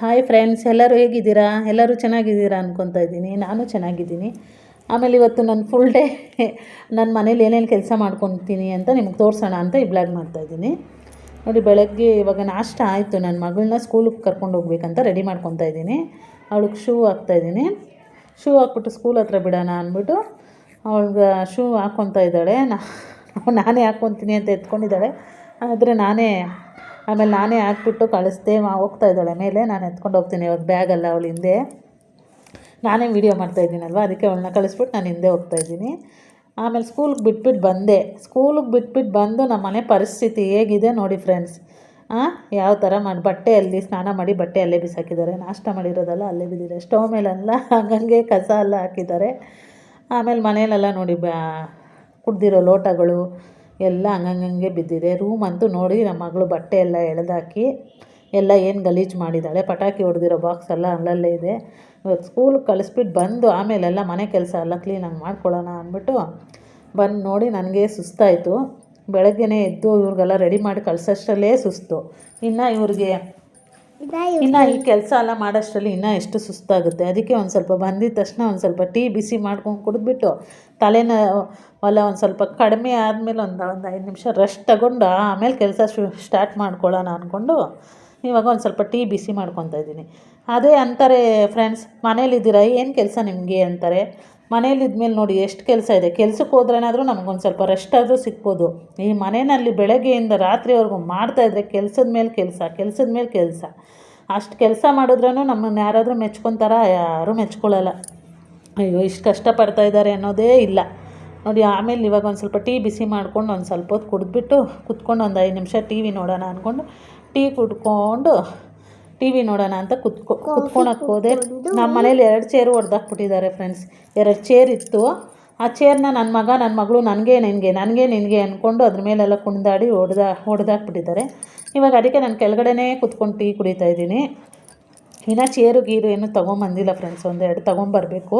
Hi friends, ಎಲ್ಲರೂ ಹೇಗಿದ್ದೀರಾ? ಎಲ್ಲರೂ ಚೆನ್ನಾಗಿದ್ದೀರಾ ಅಂದ್ಕೊತಾ ಇದ್ದೀನಿ. ನಾನು ಚೆನ್ನಾಗಿದ್ದೀನಿ. ಆಮೇಲೆ ಇವತ್ತು ನಾನು ಫುಲ್ ಡೇ ನನ್ನ ಮನೇಲಿ ಏನೇನು ಕೆಲಸ ಮಾಡ್ಕೊತೀನಿ ಅಂತ ನಿಮ್ಗೆ ತೋರಿಸೋಣ ಅಂತ ಈ ಬ್ಲಾಗ್ ಮಾಡ್ತಾಯಿದ್ದೀನಿ. ನೋಡಿ, ಬೆಳಗ್ಗೆ ಇವಾಗ ನಾಷ್ಟ ಆಯಿತು. ನನ್ನ ಮಗಳನ್ನ ಸ್ಕೂಲಿಗೆ ಕರ್ಕೊಂಡು ಹೋಗ್ಬೇಕಂತ ರೆಡಿ ಮಾಡ್ಕೊತಾ ಇದ್ದೀನಿ. ಅವಳಿಗೆ ಶೂ ಹಾಕ್ತಾಯಿದ್ದೀನಿ. ಶೂ ಹಾಕ್ಬಿಟ್ಟು ಸ್ಕೂಲ್ ಹತ್ರ ಬಿಡೋಣ ಅಂದ್ಬಿಟ್ಟು ಅವಳಿಗೆ ಶೂ ಹಾಕ್ಕೊತಾ ಇದ್ದಾಳೆ. ನಾನೇ ಹಾಕ್ಕೊತೀನಿ ಅಂತ ಎತ್ಕೊಂಡಿದ್ದಾಳೆ. ಆದರೆ ನಾನೇ ಹಾಕ್ಬಿಟ್ಟು ಕಳಿಸ್ದೆ. ಹೋಗ್ತಾ ಇದ್ದಾಳೆ ಮೇಲೆ. ನಾನು ಎತ್ಕೊಂಡು ಹೋಗ್ತೀನಿ. ಇವಾಗ ಬ್ಯಾಗಲ್ಲ ಅವಳು ಹಿಂದೆ. ನಾನೇ ವೀಡಿಯೋ ಮಾಡ್ತಾಯಿದ್ದೀನಲ್ವ, ಅದಕ್ಕೆ ಅವಳನ್ನ ಕಳಿಸ್ಬಿಟ್ಟು ನಾನು ಹಿಂದೆ ಹೋಗ್ತಾಯಿದ್ದೀನಿ. ಆಮೇಲೆ ಸ್ಕೂಲಿಗೆ ಬಿಟ್ಬಿಟ್ಟು ಬಂದೆ. ಬಂದು ನಮ್ಮ ಮನೆ ಪರಿಸ್ಥಿತಿ ಹೇಗಿದೆ ನೋಡಿ ಫ್ರೆಂಡ್ಸ್. ಯಾವ ಥರ ಬಟ್ಟೆ ಅಲ್ಲಿ ಸ್ನಾನ ಮಾಡಿ ಬಟ್ಟೆ ಅಲ್ಲೇ ಬಿಸಾಕಿದ್ದಾರೆ. ನಾಷ್ಟ ಮಾಡಿರೋದೆಲ್ಲ ಅಲ್ಲೇ ಬಿದ್ದಿದೆ. ಸ್ಟವ್ ಮೇಲೆಲ್ಲ ಹಂಗಂಗೆ ಕಸ ಎಲ್ಲ ಹಾಕಿದ್ದಾರೆ. ಆಮೇಲೆ ಮನೆಯಲ್ಲೆಲ್ಲ ನೋಡಿ ಕುಡ್ದಿರೋ ಲೋಟಗಳು ಎಲ್ಲ ಹಂಗಂಗೆ ಬಿದ್ದಿದೆ. ರೂಮ್ ಅಂತೂ ನೋಡಿ, ನಮ್ಮ ಮಗಳು ಬಟ್ಟೆ ಎಲ್ಲ ಎಳೆದಾಕಿ ಎಲ್ಲ ಏನು ಗಲೀಜು ಮಾಡಿದ್ದಾಳೆ. ಪಟಾಕಿ ಹೊಡೆದಿರೋ ಬಾಕ್ಸ್ ಎಲ್ಲ ಅಲ್ಲಲ್ಲೇ ಇದೆ. ಇವತ್ತು ಸ್ಕೂಲಿಗೆ ಕಳಿಸ್ಬಿಟ್ಟು ಬಂದು ಆಮೇಲೆಲ್ಲ ಮನೆ ಕೆಲಸ ಎಲ್ಲ ಕ್ಲೀನಾಗಿ ಮಾಡ್ಕೊಳ್ಳೋಣ ಅಂದ್ಬಿಟ್ಟು ಬಂದು ನೋಡಿ ನನಗೆ ಸುಸ್ತಾಯಿತು. ಬೆಳಗ್ಗೆನೇ ಎದ್ದು ಇವ್ರಿಗೆಲ್ಲ ರೆಡಿ ಮಾಡಿ ಕಳ್ಸೋಷ್ಟರಲ್ಲೇ ಸುಸ್ತು. ಇನ್ನು ಈ ಕೆಲಸ ಎಲ್ಲ ಮಾಡೋಷ್ಟರಲ್ಲಿ ಇನ್ನೂ ಎಷ್ಟು ಸುಸ್ತಾಗುತ್ತೆ. ಅದಕ್ಕೆ ಒಂದು ಸ್ವಲ್ಪ ಬಂದಿದ್ದ ತಕ್ಷಣ ಒಂದು ಸ್ವಲ್ಪ ಟೀ ಬಿಸಿ ಮಾಡ್ಕೊಂಡು ಕುಡಿದ್ಬಿಟ್ಟು ತಲೆನೋವೆಲ್ಲ ಒಂದು ಸ್ವಲ್ಪ ಕಡಿಮೆ ಆದಮೇಲೆ ಒಂದು 5 ನಿಮಿಷ ರೆಸ್ಟ್ ತಗೊಂಡು ಆಮೇಲೆ ಕೆಲಸ ಸ್ಟಾರ್ಟ್ ಮಾಡ್ಕೊಳ್ಳೋಣ ಅಂದ್ಕೊಂಡು ಇವಾಗ ಒಂದು ಸ್ವಲ್ಪ ಟೀ ಬಿಸಿ ಮಾಡ್ಕೊತಾ ಇದ್ದೀನಿ. ಅದೇ ಅಂತಾರೆ ಫ್ರೆಂಡ್ಸ್, ಮನೇಲಿದ್ದೀರಾ ಏನು ಕೆಲಸ ನಿಮಗೆ ಅಂತಾರೆ. ಮನೇಲಿದ್ಮೇಲೆ ನೋಡಿ ಎಷ್ಟು ಕೆಲಸ ಇದೆ. ಕೆಲ್ಸಕ್ಕೆ ಹೋದ್ರೇನಾದರೂ ನಮಗೊಂದು ಸ್ವಲ್ಪ ರೆಸ್ಟ್ ಆದರೂ ಸಿಗ್ಬೋದು. ಈ ಮನೆಯಲ್ಲಿ ಬೆಳಗ್ಗೆಯಿಂದ ರಾತ್ರಿವರೆಗೂ ಮಾಡ್ತಾಯಿದ್ರೆ ಕೆಲಸದ ಮೇಲೆ ಕೆಲಸ ಅಷ್ಟು ಕೆಲಸ ಮಾಡಿದ್ರೂ ನಮ್ಮನ್ನು ಯಾರಾದರೂ ಮೆಚ್ಕೊತಾರ? ಯಾರೂ ಮೆಚ್ಕೊಳ್ಳಲ್ಲ. ಅಯ್ಯೋ, ಇಷ್ಟು ಕಷ್ಟಪಡ್ತಾಯಿದ್ದಾರೆ ಅನ್ನೋದೇ ಇಲ್ಲ ನೋಡಿ. ಆಮೇಲೆ ಇವಾಗ ಒಂದು ಸ್ವಲ್ಪ ಟೀ ಬಿಸಿ ಮಾಡ್ಕೊಂಡು ಒಂದು ಸ್ವಲ್ಪ ಹೊತ್ತು ಕುಡಿದ್ಬಿಟ್ಟು ಕುತ್ಕೊಂಡು ಒಂದು 5 ನಿಮಿಷ ಟಿ ವಿ ನೋಡೋಣ ಅಂದ್ಕೊಂಡು ಟೀ ಕುಡ್ಕೊಂಡು ಟಿ ವಿ ನೋಡೋಣ ಅಂತ ಕುತ್ಕೊಳಕ್ಕೆ ಹೋದೆ. ನಮ್ಮ ಮನೇಲಿ 2 ಚೇರು ಹೊಡೆದಾಕ್ಬಿಟ್ಟಿದ್ದಾರೆ ಫ್ರೆಂಡ್ಸ್. 2 ಚೇರ್ ಇತ್ತು. ಆ ಚೇರ್ನ ನನ್ನ ಮಗಳು ನನಗೆ ನಿನಗೆ ಅಂದ್ಕೊಂಡು ಅದ್ರ ಮೇಲೆಲ್ಲ ಕುಣಿದಾಡಿ ಹೊಡೆದಾಕ್ಬಿಟ್ಟಿದ್ದಾರೆ. ಇವಾಗ ಅದಕ್ಕೆ ನಾನು ಕೆಳಗಡೆನೇ ಕುತ್ಕೊಂಡು ಟೀ ಕುಡಿತಾ ಇದ್ದೀನಿ. ಇನ್ನು ಚೇರು ಗೀರು ಏನು ತೊಗೊಂಬಂದಿಲ್ಲ ಫ್ರೆಂಡ್ಸ್. 1-2 ತೊಗೊಂಬರ್ಬೇಕು.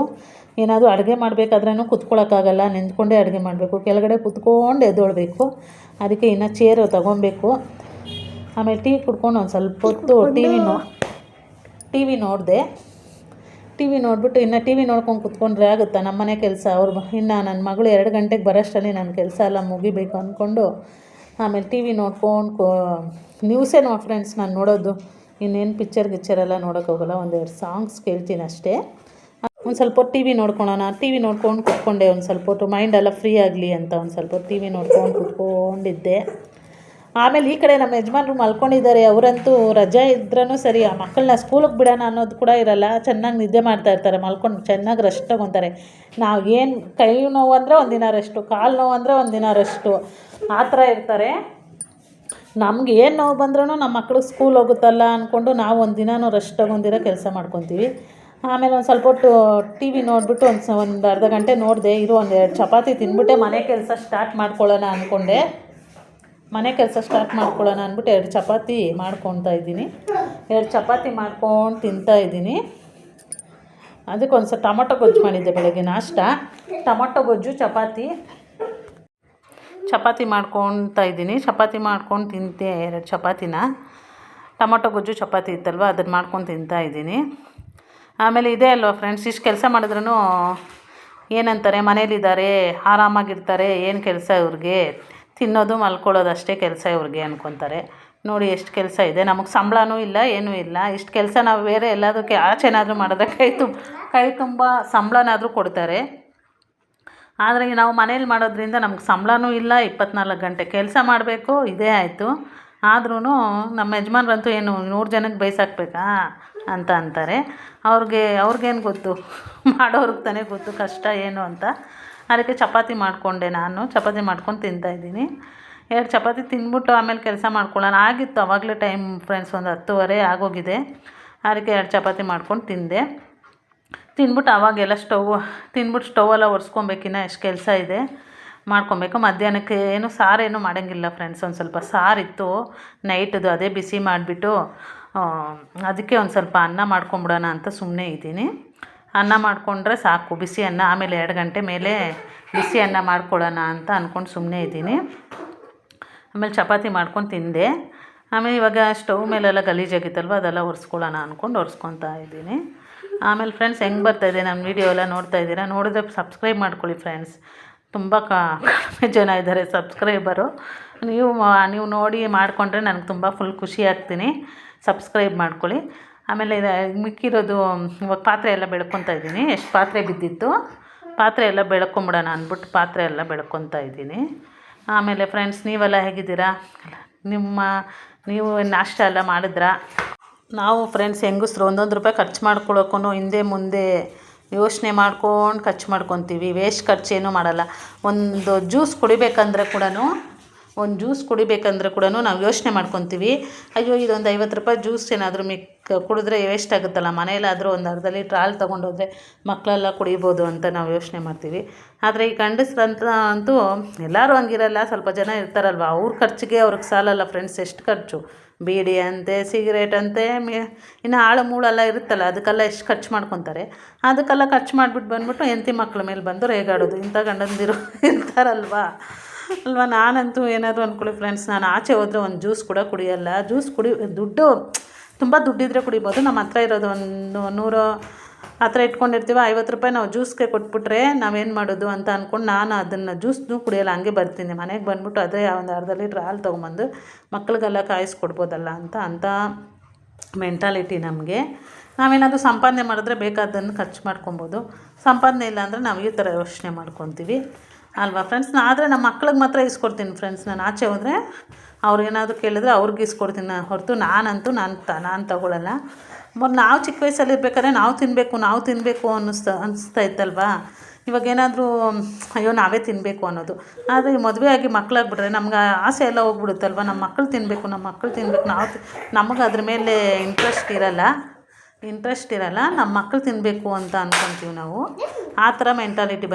ಏನಾದರೂ ಅಡುಗೆ ಮಾಡಬೇಕಾದ್ರೂ ಕುತ್ಕೊಳ್ಳೋಕ್ಕಾಗಲ್ಲ, ನಿಂತ್ಕೊಂಡೇ ಅಡುಗೆ ಮಾಡಬೇಕು. ಕೆಳಗಡೆ ಕುತ್ಕೊಂಡು ಎದ್ದೊಳ್ಬೇಕು. ಅದಕ್ಕೆ ಇನ್ನು ಚೇರು ತೊಗೊಬೇಕು. ಆಮೇಲೆ ಟೀ ಕುಡ್ಕೊಂಡು ಒಂದು ಸ್ವಲ್ಪ ಹೊತ್ತು ಟಿ ವಿ ನೋಡಿದೆ. ಟಿ ವಿ ನೋಡಿಬಿಟ್ಟು ಇನ್ನು ಟಿ ವಿ ನೋಡ್ಕೊಂಡು ಕುತ್ಕೊಂಡ್ರೆ ಆಗುತ್ತಾ ನಮ್ಮ ಮನೆ ಕೆಲಸ. ಇನ್ನು ನನ್ನ ಮಗಳು 2 ಗಂಟೆಗೆ ಬರೋಷ್ಟರಲ್ಲಿ ನನ್ನ ಕೆಲಸ ಎಲ್ಲ ಮುಗಿಬೇಕು ಅಂದ್ಕೊಂಡು ಆಮೇಲೆ ಟಿ ವಿ ನೋಡ್ಕೊಂಡು ನ್ಯೂಸೇ ಫ್ರೆಂಡ್ಸ್ ನಾನು ನೋಡೋದು. ಇನ್ನೇನು ಗಿಚ್ಚರೆಲ್ಲ ನೋಡೋಕೆ ಹೋಗಲ್ಲ. 1-2 ಸಾಂಗ್ಸ್ ಕೇಳ್ತೀನಿ ಅಷ್ಟೇ. ಒಂದು ಸ್ವಲ್ಪ ಹೊತ್ತು ಟಿ ವಿ ನೋಡ್ಕೊಳ್ಳೋಣ. ಟಿ ವಿ ನೋಡ್ಕೊಂಡು ಕುತ್ಕೊಂಡೆ. ಒಂದು ಸ್ವಲ್ಪ ಹೊತ್ತು ಮೈಂಡೆಲ್ಲ ಫ್ರೀ ಆಗಲಿ ಅಂತ ಒಂದು ಸ್ವಲ್ಪ ಹೊತ್ತು ಟಿ ವಿ ನೋಡ್ಕೊಂಡು ಕುತ್ಕೊಂಡಿದ್ದೆ. ಆಮೇಲೆ ಈ ಕಡೆ ನಮ್ಮ ಯಜಮಾನ್ರು ಮಲ್ಕೊಂಡಿದ್ದಾರೆ. ಅವರಂತೂ ರಜೆ ಇದ್ರೂ ಸರಿ ಆ ಮಕ್ಕಳನ್ನ ಸ್ಕೂಲಿಗೆ ಬಿಡೋಣ ಅನ್ನೋದು ಕೂಡ ಇರಲ್ಲ. ಚೆನ್ನಾಗಿ ನಿದ್ದೆ ಮಾಡ್ತಾಯಿರ್ತಾರೆ. ಮಲ್ಕೊಂಡು ಚೆನ್ನಾಗಿ ರೆಸ್ಟ್ ತೊಗೊತಾರೆ. ನಾವು ಏನು ಕೈ ನೋವು ಅಂದರೆ ಒಂದಿನ ರೆಸ್ಟು, ಕಾಲು ನೋವು ಅಂದರೆ ಒಂದಿನ ರೆಸ್ಟು, ಆ ಥರ ಇರ್ತಾರೆ. ನಮ್ಗೆ ಏನು ನೋವು ಬಂದ್ರೂ ನಮ್ಮ ಮಕ್ಕಳು ಸ್ಕೂಲ್ ಹೋಗುತ್ತಲ್ಲ ಅಂದ್ಕೊಂಡು ನಾವು ಒಂದು ದಿನವೂ ರೆಸ್ಟ್ ತೊಗೊಂಡಿರೋ ಕೆಲಸ ಮಾಡ್ಕೊತೀವಿ. ಆಮೇಲೆ ಒಂದು ಸ್ವಲ್ಪ ಹೊತ್ತು ಟಿ ವಿ ನೋಡಿಬಿಟ್ಟು ಒಂದು ಅರ್ಧ ಗಂಟೆ ನೋಡಿದೆ. 1-2 ಚಪಾತಿ ತಿಂದ್ಬಿಟ್ಟೆ ಮನೆ ಕೆಲಸ ಸ್ಟಾರ್ಟ್ ಮಾಡ್ಕೊಳ್ಳೋಣ ಅಂದ್ಬಿಟ್ಟು 2 ಚಪಾತಿ ಮಾಡ್ಕೊತಾ ಇದ್ದೀನಿ. 2 ಚಪಾತಿ ಮಾಡ್ಕೊಂಡು ತಿಂತಾಯಿದ್ದೀನಿ. ಅದಕ್ಕೆ ಒಂದು ಸ್ವಲ್ಪ ಟೊಮೊಟೊ ಗೊಜ್ಜು ಮಾಡಿದ್ದೆ ಬೆಳಗ್ಗೆ ನಾಷ್ಟ. ಟೊಮೊಟೊ ಗೊಜ್ಜು ಚಪಾತಿ ಮಾಡ್ಕೊತಾ ಇದ್ದೀನಿ. ಚಪಾತಿ ಮಾಡ್ಕೊಂಡು ತಿಂತೆ 2 ಚಪಾತಿನ. ಟೊಮೊಟೊ ಗೊಜ್ಜು ಚಪಾತಿ ಇತ್ತಲ್ವ, ಅದನ್ನು ಮಾಡ್ಕೊಂಡು ತಿಂತಾಯಿದ್ದೀನಿ. ಆಮೇಲೆ ಇದೇ ಅಲ್ವ ಫ್ರೆಂಡ್ಸ್, ಇಷ್ಟು ಕೆಲಸ ಮಾಡಿದ್ರೂ ಏನಂತಾರೆ, ಮನೇಲಿದ್ದಾರೆ ಆರಾಮಾಗಿರ್ತಾರೆ, ಏನು ಕೆಲಸ ಇವ್ರಿಗೆ, ತಿನ್ನೋದು ಮಲ್ಕೊಳ್ಳೋದು ಅಷ್ಟೇ ಕೆಲಸ ಇವ್ರಿಗೆ ಅಂದ್ಕೊತಾರೆ. ನೋಡಿ ಎಷ್ಟು ಕೆಲಸ ಇದೆ. ನಮಗೆ ಸಂಬಳನೂ ಇಲ್ಲ, ಏನೂ ಇಲ್ಲ. ಇಷ್ಟು ಕೆಲಸ ನಾವು ಬೇರೆ ಎಲ್ಲದಕ್ಕೆ ಆಚೆನಾದರೂ ಮಾಡಿದ್ರೆ ಕೈ ತುಂಬ ಸಂಬಳನಾದರೂ ಕೊಡ್ತಾರೆ. ಆದರೆ ನಾವು ಮನೇಲಿ ಮಾಡೋದ್ರಿಂದ ನಮ್ಗೆ ಸಂಬಳನೂ ಇಲ್ಲ, 24 ಗಂಟೆ ಕೆಲಸ ಮಾಡಬೇಕು, ಇದೇ ಆಯಿತು. ಆದ್ರೂ ನಮ್ಮ ಯಜಮಾನ್ರಂತೂ ಏನು 100 ಜನಕ್ಕೆ ಬೈಸಾಕ್ಬೇಕಾ ಅಂತ ಅಂತಾರೆ. ಅವ್ರಿಗೇನು ಗೊತ್ತು, ಮಾಡೋರ್ಗೆ ತಾನೇ ಗೊತ್ತು ಕಷ್ಟ ಏನು ಅಂತ. ಅದಕ್ಕೆ ಚಪಾತಿ ಮಾಡಿಕೊಂಡೆ. ನಾನು ಚಪಾತಿ ಮಾಡ್ಕೊಂಡು ತಿಂತಾಯಿದ್ದೀನಿ. 2 ಚಪಾತಿ ತಿಂದ್ಬಿಟ್ಟು ಆಮೇಲೆ ಕೆಲಸ ಮಾಡ್ಕೊಳ್ಳೋಣ ಆಗಿತ್ತು. ಆವಾಗಲೇ ಟೈಮ್ ಫ್ರೆಂಡ್ಸ್ 10:30 ಆಗೋಗಿದೆ. ಅದಕ್ಕೆ 2 ಚಪಾತಿ ಮಾಡ್ಕೊಂಡು ತಿಂದ್ಬಿಟ್ಟು ಆವಾಗೆಲ್ಲ ಸ್ಟವೆಲ್ಲ ಒರೆಸ್ಕೊಬೇಕಿನ್ನ ಎಷ್ಟು ಕೆಲಸ ಇದೆ ಮಾಡ್ಕೊಬೇಕು. ಮಧ್ಯಾಹ್ನಕ್ಕೆ ಸಾರೇನು ಮಾಡೋಂಗಿಲ್ಲ ಫ್ರೆಂಡ್ಸ್. ಒಂದು ಸ್ವಲ್ಪ ಸಾರಿತ್ತು ನೈಟ್ದು, ಅದೇ ಬಿಸಿ ಮಾಡಿಬಿಟ್ಟು ಅದಕ್ಕೆ ಒಂದು ಸ್ವಲ್ಪ ಅನ್ನ ಮಾಡ್ಕೊಂಬಿಡೋಣ ಅಂತ ಸುಮ್ಮನೆ ಇದ್ದೀನಿ. ಅನ್ನ ಮಾಡಿಕೊಂಡ್ರೆ ಸಾಕು, ಬಿಸಿ ಅನ್ನ. ಆಮೇಲೆ 2 ಗಂಟೆ ಮೇಲೆ ಬಿಸಿ ಅನ್ನ ಮಾಡ್ಕೊಳ್ಳೋಣ ಅಂತ ಅಂದ್ಕೊಂಡು ಸುಮ್ಮನೆ ಇದ್ದೀನಿ. ಆಮೇಲೆ ಚಪಾತಿ ಮಾಡ್ಕೊಂಡು ತಿಂದೆ. ಆಮೇಲೆ ಇವಾಗ ಸ್ಟವ್ ಮೇಲೆಲ್ಲ ಗಲೀಜಾಗಿತ್ತಲ್ವ ಅದೆಲ್ಲ ಒರೆಸ್ಕೊಳ್ಳೋಣ ಅಂದ್ಕೊಂಡು ಒರೆಸ್ಕೊತಾ ಇದ್ದೀನಿ. ಆಮೇಲೆ ಫ್ರೆಂಡ್ಸ್ ಹೆಂಗೆ ಬರ್ತಾಯಿದೆ ನನ್ನ ವೀಡಿಯೋ ಎಲ್ಲ ನೋಡ್ತಾ ಇದ್ದೀರಾ? ನೋಡಿದ್ರೆ ಸಬ್ಸ್ಕ್ರೈಬ್ ಮಾಡ್ಕೊಳ್ಳಿ ಫ್ರೆಂಡ್ಸ್. ತುಂಬ ಕಡಿಮೆ ಜನ ಇದ್ದಾರೆ ಸಬ್ಸ್ಕ್ರೈಬರು. ನೀವು ನೋಡಿ ಮಾಡಿಕೊಂಡ್ರೆ ನನಗೆ ತುಂಬ ಫುಲ್ ಖುಷಿ ಆಗ್ತೀನಿ. ಸಬ್ಸ್ಕ್ರೈಬ್ ಮಾಡ್ಕೊಳ್ಳಿ. ಆಮೇಲೆ ಮಿಕ್ಕಿರೋದು ಇವಾಗ ಪಾತ್ರೆ ಎಲ್ಲ ಬೆಳ್ಕೊತಾ ಇದ್ದೀನಿ. ಎಷ್ಟು ಪಾತ್ರೆ ಬಿದ್ದಿತ್ತು ಪಾತ್ರೆ ಎಲ್ಲ ಬೆಳ್ಕೊಂಬಿಡೋಣ ಅಂದ್ಬಿಟ್ಟು ಪಾತ್ರೆ ಎಲ್ಲ ಬೆಳ್ಕೊತಾ ಇದ್ದೀನಿ. ಆಮೇಲೆ ಫ್ರೆಂಡ್ಸ್ ನೀವೆಲ್ಲ ಹೇಗಿದ್ದೀರಾ? ನೀವು ನಾಷ್ಟ ಎಲ್ಲ ಮಾಡಿದ್ರಾ? ನಾವು ಫ್ರೆಂಡ್ಸ್ ಹೆಂಗಸ್ರು ಒಂದೊಂದು ರೂಪಾಯಿ ಖರ್ಚು ಮಾಡ್ಕೊಳ್ಳೋಕ್ಕೂ ಹಿಂದೆ ಮುಂದೆ ಯೋಚನೆ ಮಾಡ್ಕೊಂಡು ಖರ್ಚು ಮಾಡ್ಕೊತೀವಿ. ವೇಸ್ಟ್ ಖರ್ಚೇನೂ ಮಾಡಲ್ಲ. ಒಂದು ಜ್ಯೂಸ್ ಕುಡಿಬೇಕಂದ್ರೆ ಕೂಡ ನಾವು ಯೋಚನೆ ಮಾಡ್ಕೊತೀವಿ, ಅಯ್ಯೋ ಇದೊಂದು 50 ರೂಪಾಯಿ ಜ್ಯೂಸ್ ಏನಾದರೂ ಕುಡಿದ್ರೆ ವೇಸ್ಟ್ ಆಗುತ್ತಲ್ಲ, ಮನೇಲಾದರೂ ಒಂದು ಅರ್ಧ ಲೀಟ್ರ್ ಹಾಲು ತೊಗೊಂಡೋದ್ರೆ ಮಕ್ಕಳೆಲ್ಲ ಕುಡಿಬೋದು ಅಂತ ನಾವು ಯೋಚನೆ ಮಾಡ್ತೀವಿ. ಆದರೆ ಈ ಅಂತೂ ಎಲ್ಲರೂ ಹಂಗಿರಲ್ಲ, ಸ್ವಲ್ಪ ಜನ ಇರ್ತಾರಲ್ವ, ಅವ್ರ ಖರ್ಚಿಗೆ ಅವ್ರಿಗೆ ಸಾಲಲ್ಲ ಫ್ರೆಂಡ್ಸ್. ಎಷ್ಟು ಖರ್ಚು, ಬೀಡಿ ಅಂತೆ, ಸಿಗರೇಟ್ ಅಂತೆ, ಇನ್ನು ಆಳು ಮೂಳೆಲ್ಲ ಇರುತ್ತಲ್ಲ ಅದಕ್ಕೆಲ್ಲ ಎಷ್ಟು ಖರ್ಚು ಮಾಡ್ಕೊತಾರೆ. ಅದಕ್ಕೆಲ್ಲ ಖರ್ಚು ಮಾಡಿಬಿಟ್ಟು ಬಂದ್ಬಿಟ್ಟು ಹೆಂಡತಿ ಮಕ್ಳ ಮೇಲೆ ಬಂದು ರೇಗಾಡೋದು ಇಂಥ ಗಂಡಂದಿರು ಇರ್ತಾರಲ್ವ. ನಾನಂತೂ ಏನಾದರೂ ಅಂದ್ಕೊಳ್ಳಿ ಫ್ರೆಂಡ್ಸ್, ನಾನು ಆಚೆ ಹೋದರೆ ಒಂದು ಜ್ಯೂಸ್ ಕೂಡ ಕುಡಿಯಲ್ಲ. ದುಡ್ಡು ತುಂಬ ದುಡ್ಡಿದ್ರೆ ಕುಡಿಬೋದು. ನಮ್ಮ ಹತ್ರ ಇರೋದು ಒಂದು 100 ಆ ಥರ ಇಟ್ಕೊಂಡಿರ್ತೀವಿ. 50 ರೂಪಾಯಿ ನಾವು ಜ್ಯೂಸ್ಗೆ ಕೊಟ್ಬಿಟ್ರೆ ನಾವೇನು ಮಾಡೋದು ಅಂತ ಅಂದ್ಕೊಂಡು ನಾನು ಅದನ್ನು ಜ್ಯೂಸ್ನೂ ಕುಡಿಯೋಲ್ಲ, ಹಂಗೆ ಬರ್ತೀನಿ. ಮನೆಗೆ ಬಂದ್ಬಿಟ್ಟು ಅದೇ ಒಂದು ಅರ್ಧ ಲೀಟ್ರ್ ಹಾಲು ತೊಗೊಂಬಂದು ಮಕ್ಕಳಿಗೆಲ್ಲ ಕಾಯಿಸ್ಕೊಡ್ಬೋದಲ್ಲ ಅಂತ ಮೆಂಟಾಲಿಟಿ ನಮಗೆ. ನಾವೇನಾದರೂ ಸಂಪಾದನೆ ಮಾಡಿದ್ರೆ ಬೇಕಾದನ್ನು ಖರ್ಚು ಮಾಡ್ಕೊಬೋದು. ಸಂಪಾದನೆ ಇಲ್ಲ ಅಂದರೆ ನಾವು ಈ ಥರ ಯೋಚನೆ ಮಾಡ್ಕೊತೀವಿ ಅಲ್ವಾ ಫ್ರೆಂಡ್ಸ್. ಆದರೆ ನಮ್ಮ ಮಕ್ಳಿಗೆ ಮಾತ್ರ ಇಸ್ಕೊಡ್ತೀನಿ ಫ್ರೆಂಡ್ಸ್. ನಾನು ಆಚೆ ಹೋದರೆ ಅವ್ರಿಗೇನಾದರೂ ಕೇಳಿದ್ರೆ ಅವ್ರಿಗೆ ಇಸ್ಕೊಡ್ತೀನಿ ಹೊರತು ನಾನಂತೂ ನಾನು ತಗೊಳ್ಳಲ್ಲ. ನಾವು ಚಿಕ್ಕ ವಯಸ್ಸಲ್ಲಿ ಇರ್ಬೇಕಾದ್ರೆ ನಾವು ತಿನ್ನಬೇಕು ಅನ್ನಿಸ್ತಾ ಇತ್ತಲ್ವಾ. ಇವಾಗೇನಾದರೂ ಅಯ್ಯೋ ನಾವೇ ತಿನ್ನಬೇಕು ಅನ್ನೋದು. ಆದರೆ ಮದುವೆ ಆಗಿ ಮಕ್ಕಳಾಗ್ಬಿಟ್ರೆ ನಮ್ಗೆ ಆಸೆ ಎಲ್ಲ ಹೋಗ್ಬಿಡುತ್ತಲ್ವ. ನಮ್ಮ ಮಕ್ಕಳು ತಿನ್ನಬೇಕು ನಮಗೆ ಅದ್ರ ಮೇಲೆ ಇಂಟ್ರೆಸ್ಟ್ ಇರಲ್ಲ. ನಮ್ಮ ಮಕ್ಕಳು ತಿನ್ನಬೇಕು ಅಂತ ಅಂದ್ಕೊತೀವಿ ನಾವು. ಆ ಥರ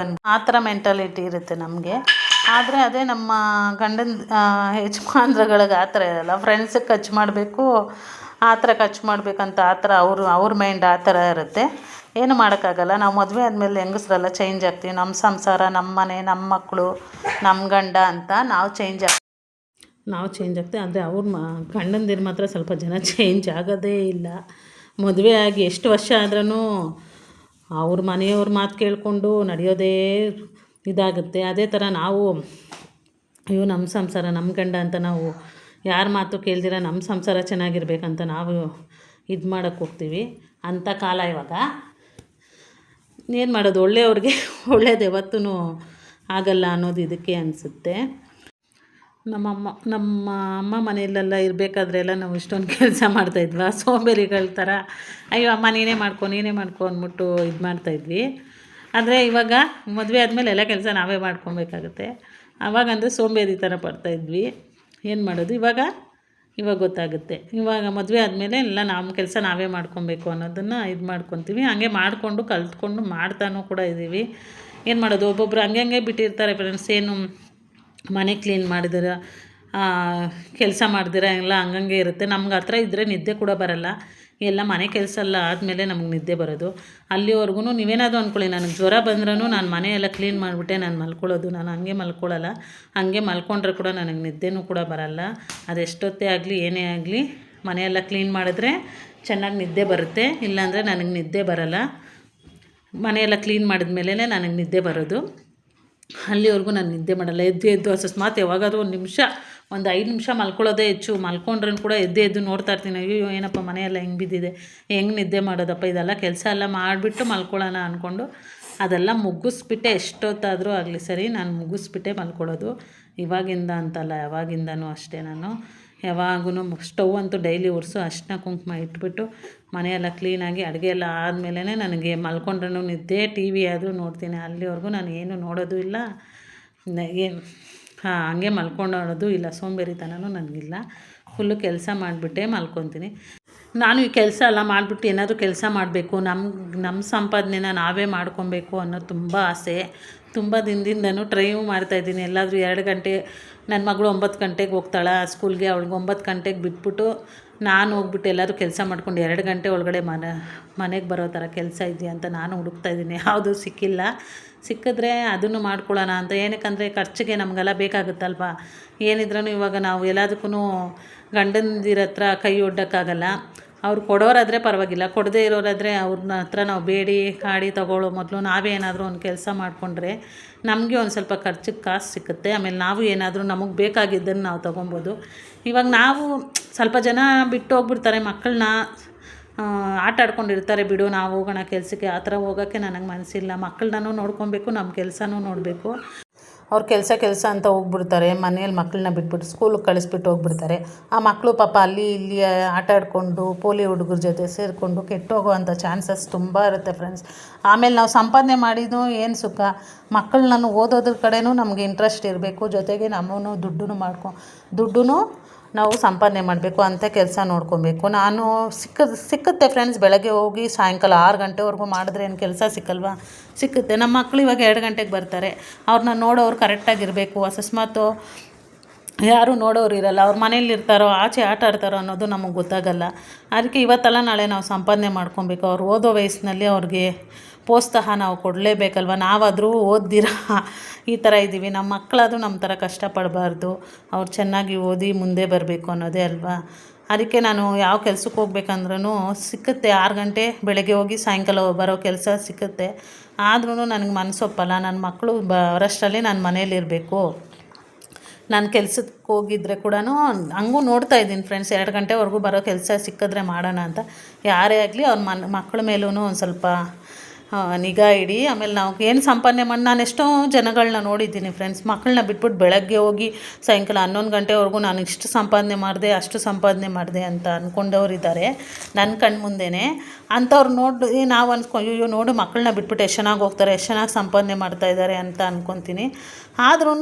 ಮೆಂಟಾಲಿಟಿ ಇರುತ್ತೆ ನಮಗೆ. ಆದರೆ ಅದೇ ನಮ್ಮ ಗಂಡನ ಯಜಮಾನ್ರುಗಳಿಗೆ ಆ ಥರ ಇರಲ್ಲ. ಫ್ರೆಂಡ್ಸಿಗೆ ಖರ್ಚು ಮಾಡಬೇಕು, ಆ ಥರ ಖರ್ಚು ಮಾಡಬೇಕಂತ ಆ ಥರ ಅವ್ರ ಮೈಂಡ್ ಆ ಥರ ಇರುತ್ತೆ. ಏನು ಮಾಡೋಕ್ಕಾಗಲ್ಲ. ನಾವು ಮದುವೆ ಆದಮೇಲೆ ಹೆಂಗಸ್ರೆಲ್ಲ ಚೇಂಜ್ ಆಗ್ತೀವಿ. ನಮ್ಮ ಸಂಸಾರ, ನಮ್ಮ ಮನೆ, ನಮ್ಮ ಮಕ್ಕಳು, ನಮ್ಮ ಗಂಡ ಅಂತ ನಾವು ಚೇಂಜ್ ಆಗ್ತೀವಿ. ಆದರೆ ಗಂಡಂದಿರು ಮಾತ್ರ ಸ್ವಲ್ಪ ಜನ ಚೇಂಜ್ ಆಗೋದೇ ಇಲ್ಲ. ಮದುವೆ ಆಗಿ ಎಷ್ಟು ವರ್ಷ ಆದ್ರೂ ಅವ್ರ ಮನೆಯವ್ರ ಮಾತು ಕೇಳಿಕೊಂಡು ನಡೆಯೋದೇ ಇದಾಗುತ್ತೆ. ಅದೇ ಥರ ನಾವು ಅಯ್ಯೋ ನಮ್ಮ ಸಂಸಾರ, ನಮ್ಮ ಗಂಡ ಅಂತ ನಾವು ಯಾರ ಮಾತು ಕೇಳ್ದಿರ ನಮ್ಮ ಸಂಸಾರ ಚೆನ್ನಾಗಿರ್ಬೇಕಂತ ನಾವು ಇದು ಮಾಡೋಕ್ಕೆ ಹೋಗ್ತೀವಿ. ಅಂಥ ಕಾಲ ಇವಾಗ. ಏನು ಮಾಡೋದು, ಒಳ್ಳೆಯವ್ರಿಗೆ ಒಳ್ಳೇದು ಯಾವತ್ತೂ ಆಗಲ್ಲ ಅನ್ನೋದು ಇದಕ್ಕೆ ಅನಿಸುತ್ತೆ. ನಮ್ಮ ಅಮ್ಮ ಮನೆಯಲ್ಲೆಲ್ಲ ಇರಬೇಕಾದ್ರೆಲ್ಲ ನಾವು ಇಷ್ಟೊಂದು ಕೆಲಸ ಮಾಡ್ತಾಯಿದ್ವಿ. ಸೋಂಬೇರಿಗಳ ಥರ ಅಯ್ಯೋ ಅಮ್ಮ ನೀನೇ ಮಾಡ್ಕೊ ಅಂದ್ಬಿಟ್ಟು ಇದು ಮಾಡ್ತಾಯಿದ್ವಿ. ಆದರೆ ಇವಾಗ ಮದುವೆ ಆದಮೇಲೆ ಎಲ್ಲ ಕೆಲಸ ನಾವೇ ಮಾಡ್ಕೊಬೇಕಾಗುತ್ತೆ. ಆವಾಗಂದರೆ ಸೋಂಬೇರಿ ಥರ ಪಡ್ತಾಯಿದ್ವಿ. ಏನು ಮಾಡೋದು ಇವಾಗ ಗೊತ್ತಾಗುತ್ತೆ. ಇವಾಗ ಮದುವೆ ಆದಮೇಲೆ ಎಲ್ಲ ನಮ್ಮ ಕೆಲಸ ನಾವೇ ಮಾಡ್ಕೊಬೇಕು ಅನ್ನೋದನ್ನು ಇದು ಮಾಡ್ಕೊತೀವಿ. ಹಂಗೆ ಮಾಡಿಕೊಂಡು ಕಲ್ತ್ಕೊಂಡು ಮಾಡ್ತಾನೂ ಕೂಡ ಇದ್ದೀವಿ. ಏನು ಮಾಡೋದು, ಒಬ್ಬೊಬ್ರು ಹಂಗೆ ಬಿಟ್ಟಿರ್ತಾರೆ ಫ್ರೆಂಡ್ಸ್. ಏನು ಮನೆ ಕ್ಲೀನ್ ಮಾಡಿದಿರ, ಕೆಲಸ ಮಾಡ್ದಿರ ಎಲ್ಲ ಹಂಗಂಗೆ ಇರುತ್ತೆ. ನಮ್ಗೆ ಆ ಥರ ಇದ್ದರೆ ನಿದ್ದೆ ಕೂಡ ಬರಲ್ಲ. ಎಲ್ಲ ಮನೆ ಕೆಲಸ ಎಲ್ಲ ಆದಮೇಲೆ ನಮಗೆ ನಿದ್ದೆ ಬರೋದು. ಅಲ್ಲಿವರೆಗೂ ನೀವೇನಾದರೂ ಅಂದ್ಕೊಳ್ಳಿ, ನನಗೆ ಜ್ವರ ಬಂದ್ರೂ ನಾನು ಮನೆಯೆಲ್ಲ ಕ್ಲೀನ್ ಮಾಡಿಬಿಟ್ಟೆ ನಾನು ಮಲ್ಕೊಳ್ಳೋದು. ನಾನು ಹಂಗೆ ಮಲ್ಕೊಳ್ಳಲ್ಲ. ಹಂಗೆ ಮಲ್ಕೊಂಡ್ರೆ ಕೂಡ ನನಗೆ ನಿದ್ದೆನೂ ಕೂಡ ಬರಲ್ಲ. ಅದೆಷ್ಟೊತ್ತೇ ಆಗಲಿ ಏನೇ ಆಗಲಿ ಮನೆಯೆಲ್ಲ ಕ್ಲೀನ್ ಮಾಡಿದ್ರೆ ಚೆನ್ನಾಗಿ ನಿದ್ದೆ ಬರುತ್ತೆ. ಇಲ್ಲಾಂದರೆ ನನಗೆ ನಿದ್ದೆ ಬರಲ್ಲ. ಮನೆಯೆಲ್ಲ ಕ್ಲೀನ್ ಮಾಡಿದ್ಮೇಲೆ ನನಗೆ ನಿದ್ದೆ ಬರೋದು. ಅಲ್ಲಿವರೆಗೂ ನಾನು ನಿದ್ದೆ ಮಾಡಲ್ಲ. ಎದ್ದು ಅಕಸ್ಮಾತ್ ಯಾವಾಗಾದರೂ ಒಂದು 5 ನಿಮಿಷ ಮಲ್ಕೊಳ್ಳೋದೇ ಹೆಚ್ಚು. ಮಲ್ಕೊಂಡ್ರೂ ಕೂಡ ಎದ್ದು ನೋಡ್ತಾ ಇರ್ತೀನಿ, ಅಯ್ಯೋ ಏನಪ್ಪ ಮನೆಯೆಲ್ಲ ಹೆಂಗೆ ಬಿದ್ದಿದೆ, ಹೆಂಗೆ ನಿದ್ದೆ ಮಾಡೋದಪ್ಪ, ಇದೆಲ್ಲ ಕೆಲಸ ಎಲ್ಲ ಮಾಡಿಬಿಟ್ಟು ಮಲ್ಕೊಳ್ಳೋಣ ಅಂದ್ಕೊಂಡು ಅದೆಲ್ಲ ಮುಗಿಸ್ಬಿಟ್ಟೆ ಎಷ್ಟೊತ್ತಾದರೂ ಆಗಲಿ ಸರಿ ನಾನು ಮುಗಿಸ್ಬಿಟ್ಟೆ ಮಲ್ಕೊಳ್ಳೋದು. ಇವಾಗಿಂದ ಅಂತಲ್ಲ, ಯಾವಾಗಿಂದನೂ ಅಷ್ಟೇ. ನಾನು ಯಾವಾಗೂ ಸ್ಟವ್ ಅಂತೂ ಡೈಲಿ ಒರೆಸು ಅರಿಶಿನ ಕುಂಕುಮ ಇಟ್ಬಿಟ್ಟು ಮನೆಯೆಲ್ಲ ಕ್ಲೀನಾಗಿ ಅಡುಗೆ ಎಲ್ಲ ಆದಮೇಲೆ ನನಗೆ ಮಲ್ಕೊಂಡ್ರೂ ನಿದ್ದೆ. ಟಿ ವಿ ಆದರೂ ನೋಡ್ತೀನಿ. ಅಲ್ಲಿವರೆಗೂ ನಾನು ಏನು ನೋಡೋದು ಇಲ್ಲ. ಹಂಗೆ ಮಲ್ಕೊಳ್ಳೋದು ಇಲ್ಲ. ಸೋಂಬೇರಿತನೂ ನನಗಿಲ್ಲ. ಫುಲ್ಲು ಕೆಲಸ ಮಾಡಿಬಿಟ್ಟೆ ಮಲ್ಕೊತೀನಿ. ನಾನು ಈ ಕೆಲಸ ಎಲ್ಲ ಮಾಡಿಬಿಟ್ಟು ಏನಾದರೂ ಕೆಲಸ ಮಾಡಬೇಕು, ನಮ್ಮ ಸಂಪಾದನೆನ ನಾವೇ ಮಾಡ್ಕೊಬೇಕು ಅನ್ನೋದು ತುಂಬ ಆಸೆ. ತುಂಬ ದಿನದಿಂದನೂ ಟ್ರೈವು ಮಾಡ್ತಾಯಿದ್ದೀನಿ. ಎಲ್ಲಾದರೂ 2 ಗಂಟೆ, ನನ್ನ ಮಗಳು 9 ಗಂಟೆಗೆ ಹೋಗ್ತಾಳೆ ಸ್ಕೂಲ್ಗೆ. ಅವಳಿಗೆ 9 ಗಂಟೆಗೆ ಬಿಟ್ಬಿಟ್ಟು ನಾನು ಹೋಗ್ಬಿಟ್ಟು ಎಲ್ಲಾದರೂ ಕೆಲಸ ಮಾಡ್ಕೊಂಡು 2 ಗಂಟೆ ಒಳಗಡೆ ಮನೆಗೆ ಬರೋ ಥರ ಕೆಲಸ ಇದೆಯಾ ಅಂತ ನಾನು ಹುಡುಕ್ತಾಯಿದ್ದೀನಿ. ಯಾವುದೂ ಸಿಕ್ಕಿಲ್ಲ. ಸಿಕ್ಕಿದ್ರೆ ಅದನ್ನು ಮಾಡ್ಕೊಳ್ಳೋಣ ಅಂತ. ಏನಕ್ಕಂದರೆ ಖರ್ಚಿಗೆ ನಮಗೆಲ್ಲ ಬೇಕಾಗುತ್ತಲ್ವ. ಏನಿದ್ರೂ ಇವಾಗ ನಾವು ಎಲ್ಲದಕ್ಕೂ ಗಂಡಂದಿರ ಹತ್ರ ಕೈ ಒಡ್ಡೋಕ್ಕಾಗಲ್ಲ. ಅವ್ರು ಕೊಡೋರಾದರೆ ಪರವಾಗಿಲ್ಲ, ಕೊಡದೇ ಇರೋರಾದರೆ ಅವ್ರನ್ನ ಹತ್ರ ನಾವು ಬೇಡಿ ಕಾಡಿ ತೊಗೊಳ್ಳೋ ಮೊದಲು ನಾವೇ ಏನಾದರೂ ಒಂದು ಕೆಲಸ ಮಾಡಿಕೊಂಡ್ರೆ ನಮಗೆ ಒಂದು ಸ್ವಲ್ಪ ಖರ್ಚಿಗೆ ಕಾಸು ಸಿಕ್ಕುತ್ತೆ. ಆಮೇಲೆ ನಾವು ಏನಾದರೂ ನಮಗೆ ಬೇಕಾಗಿದ್ದನ್ನು ನಾವು ತೊಗೊಬೋದು. ಇವಾಗ ನಾವು ಸ್ವಲ್ಪ ಜನ ಬಿಟ್ಟು ಹೋಗ್ಬಿಡ್ತಾರೆ ಮಕ್ಕಳನ್ನ, ಆಟ ಆಡ್ಕೊಂಡಿರ್ತಾರೆ, ಬಿಡು ನಾವು ಹೋಗೋಣ ಕೆಲಸಕ್ಕೆ. ಆ ಥರ ಹೋಗೋಕ್ಕೆ ನನಗೆ ಮನಸ್ಸಿಲ್ಲ. ಮಕ್ಕಳನ್ನೂ ನೋಡ್ಕೊಬೇಕು, ನಮ್ಮ ಕೆಲಸನೂ ನೋಡಬೇಕು. ಅವ್ರು ಕೆಲಸ ಅಂತ ಹೋಗ್ಬಿಡ್ತಾರೆ. ಮನೇಲಿ ಮಕ್ಕಳನ್ನ ಬಿಟ್ಬಿಟ್ಟು ಸ್ಕೂಲಿಗೆ ಕಳಿಸ್ಬಿಟ್ಟು ಹೋಗ್ಬಿಡ್ತಾರೆ. ಆ ಮಕ್ಕಳು ಪಾಪ ಅಲ್ಲಿ ಇಲ್ಲಿ ಆಟ ಆಡಿಕೊಂಡು ಪೋಲಿ ಹುಡುಗರ ಜೊತೆ ಸೇರಿಕೊಂಡು ಕೆಟ್ಟೋಗೋವಂಥ ಚಾನ್ಸಸ್ ತುಂಬ ಇರುತ್ತೆ ಫ್ರೆಂಡ್ಸ್. ಆಮೇಲೆ ನಾವು ಸಂಪಾದನೆ ಮಾಡಿದ್ದು ಏನು ಸುಖ. ಮಕ್ಕಳನ್ನ ಓದೋದ್ರ ಕಡೆನೂ ನಮಗೆ ಇಂಟ್ರೆಸ್ಟ್ ಇರಬೇಕು. ಜೊತೆಗೆ ನಮ್ಮನ್ನು ದುಡ್ಡು ನಾವು ಸಂಪಾದನೆ ಮಾಡಬೇಕು, ಅಂಥ ಕೆಲಸ ನೋಡ್ಕೊಬೇಕು. ನಾನು ಸಿಕ್ಕುತ್ತೆ ಫ್ರೆಂಡ್ಸ್. ಬೆಳಗ್ಗೆ ಹೋಗಿ ಸಾಯಂಕಾಲ 6 ಗಂಟೆವರೆಗೂ ಮಾಡಿದ್ರೆ ಏನು ಕೆಲಸ ಸಿಕ್ಕಲ್ವಾ? ಸಿಕ್ಕುತ್ತೆ. ನಮ್ಮ ಮಕ್ಕಳು ಇವಾಗ 2 ಗಂಟೆಗೆ ಬರ್ತಾರೆ. ಅವ್ರನ್ನ ನೋಡೋರು ಕರೆಕ್ಟಾಗಿರಬೇಕು. ಅಕಸ್ಮಾತು ಯಾರೂ ನೋಡೋರು ಇರಲ್ಲ, ಅವ್ರ ಮನೇಲಿ ಇರ್ತಾರೋ ಆಚೆ ಆಟ ಆಡ್ತಾರೋ ಅನ್ನೋದು ನಮಗೆ ಗೊತ್ತಾಗಲ್ಲ. ಅದಕ್ಕೆ ಇವತ್ತಲ್ಲ ನಾಳೆ ನಾವು ಸಂಪಾದನೆ ಮಾಡ್ಕೊಬೇಕು. ಅವ್ರು ಓದೋ ವಯಸ್ಸಿನಲ್ಲಿ ಅವ್ರಿಗೆ ಪ್ರೋತ್ಸಾಹ ನಾವು ಕೊಡಲೇಬೇಕಲ್ವ. ನಾವಾದರೂ ಓದ್ದಿರ ಈ ಥರ ಇದ್ದೀವಿ. ನಮ್ಮ ಮಕ್ಕಳಾದರೂ ನಮ್ಮ ಥರ ಕಷ್ಟಪಡಬಾರ್ದು. ಅವ್ರು ಚೆನ್ನಾಗಿ ಓದಿ ಮುಂದೆ ಬರಬೇಕು ಅನ್ನೋದೇ ಅಲ್ವಾ. ಅದಕ್ಕೆ ನಾನು ಯಾವ ಕೆಲ್ಸಕ್ಕೆ ಹೋಗ್ಬೇಕಂದ್ರೂ ಸಿಕ್ಕುತ್ತೆ. 6 ಗಂಟೆ ಬೆಳಗ್ಗೆ ಹೋಗಿ ಸಾಯಂಕಾಲ ಬರೋ ಕೆಲಸ ಸಿಕ್ಕುತ್ತೆ. ಆದ್ರೂ ನನಗೆ ಮನಸ್ಸೊಪ್ಪಲ್ಲ. ನನ್ನ ಮಕ್ಕಳು ಬರೋಷ್ಟರಲ್ಲಿ ನಾನು ಮನೇಲಿರಬೇಕು. ನಾನು ಕೆಲ್ಸಕ್ಕೆ ಹೋಗಿದ್ರೆ ಕೂಡ ಹಂಗೂ ನೋಡ್ತಾಯಿದ್ದೀನಿ ಫ್ರೆಂಡ್ಸ್. 2 ಗಂಟೆವರೆಗೂ ಬರೋ ಕೆಲಸ ಸಿಕ್ಕಿದ್ರೆ ಮಾಡೋಣ ಅಂತ. ಯಾರೇ ಆಗಲಿ ಅವ್ರ ಮಕ್ಕಳ ಮೇಲೂ ಒಂದು ಸ್ವಲ್ಪ ನಿಗಾ ಇಡಿ. ಆಮೇಲೆ ನಾವು ಏನು ಸಂಪಾದನೆ ಮಾಡಿ, ನಾನು ಎಷ್ಟೋ ಜನಗಳನ್ನ ನೋಡಿದ್ದೀನಿ ಫ್ರೆಂಡ್ಸ್. ಮಕ್ಕಳನ್ನ ಬಿಟ್ಬಿಟ್ಟು ಬೆಳಗ್ಗೆ ಹೋಗಿ ಸಾಯಂಕಾಲ 11 ಗಂಟೆವರೆಗೂ ನಾನು ಇಷ್ಟು ಸಂಪಾದನೆ ಮಾಡಿದೆ, ಅಷ್ಟು ಸಂಪಾದನೆ ಮಾಡಿದೆ ಅಂತ ಅಂದ್ಕೊಂಡವ್ರಿದ್ದಾರೆ ನನ್ನ ಕಣ್ಣು ಮುಂದೆಯೇ. ಅಂಥವ್ರು ನೋಡಿ ನಾವು ಅಯ್ಯೋ ನೋಡು ಮಕ್ಕಳನ್ನ ಬಿಟ್ಬಿಟ್ಟು ಎಷ್ಟು ಚೆನ್ನಾಗಿ ಹೋಗ್ತಾರೆ, ಎಷ್ಟು ಚೆನ್ನಾಗಿ ಸಂಪಾದನೆ ಮಾಡ್ತಾಯಿದ್ದಾರೆ ಅಂತ ಅಂದ್ಕೊತೀನಿ. ಆದ್ರೂ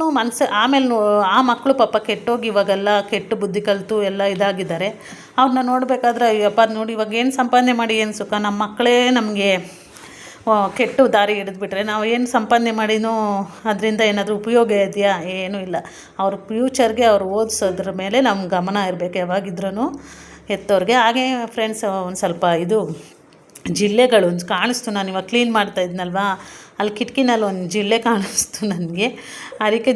ಆಮೇಲೆ ಆ ಮಕ್ಕಳು ಪಾಪ ಕೆಟ್ಟೋಗಿ ಇವಾಗೆಲ್ಲ ಕೆಟ್ಟು ಬುದ್ಧಿ ಕಲಿತು ಎಲ್ಲ ಇದಾಗಿದ್ದಾರೆ. ಅವ್ರನ್ನ ನೋಡಬೇಕಾದ್ರೆ ಅಯ್ಯಪ್ಪ ನೋಡಿ ಇವಾಗ ಏನು ಸಂಪಾದನೆ ಮಾಡಿ ಏನು ಸುಖ. ನಮ್ಮ ಮಕ್ಕಳೇ ನಮಗೆ ಕೆಟ್ಟು ದಾರಿ ಹಿಡಿದ್ಬಿಟ್ರೆ ನಾವು ಏನು ಸಂಪಾದನೆ ಮಾಡಿನೂ ಅದರಿಂದ ಏನಾದರೂ ಉಪಯೋಗ ಇದೆಯಾ? ಏನೂ ಇಲ್ಲ. ಅವ್ರ ಫ್ಯೂಚರ್ಗೆ ಅವ್ರು ಓದಿಸೋದ್ರ ಮೇಲೆ ನಮ್ಮ ಗಮನ ಇರಬೇಕು ಯಾವಾಗಿದ್ರೂ ಎತ್ತೋರಿಗೆ. ಹಾಗೆ ಫ್ರೆಂಡ್ಸ್ ಒಂದು ಸ್ವಲ್ಪ ಇದು ಜಿಲ್ಲೆಗಳು ಒಂದು ಕಾಣಿಸ್ತು. ನಾನು ಇವಾಗ ಕ್ಲೀನ್ ಮಾಡ್ತಾ ಇದ್ನಲ್ವಾ, ಅಲ್ಲಿ ಕಿಟಕಿನಲ್ಲಿ ಒಂದು ಜಿಲ್ಲೆ ಕಾಣಿಸ್ತು ನನಗೆ. ಅದಕ್ಕೆ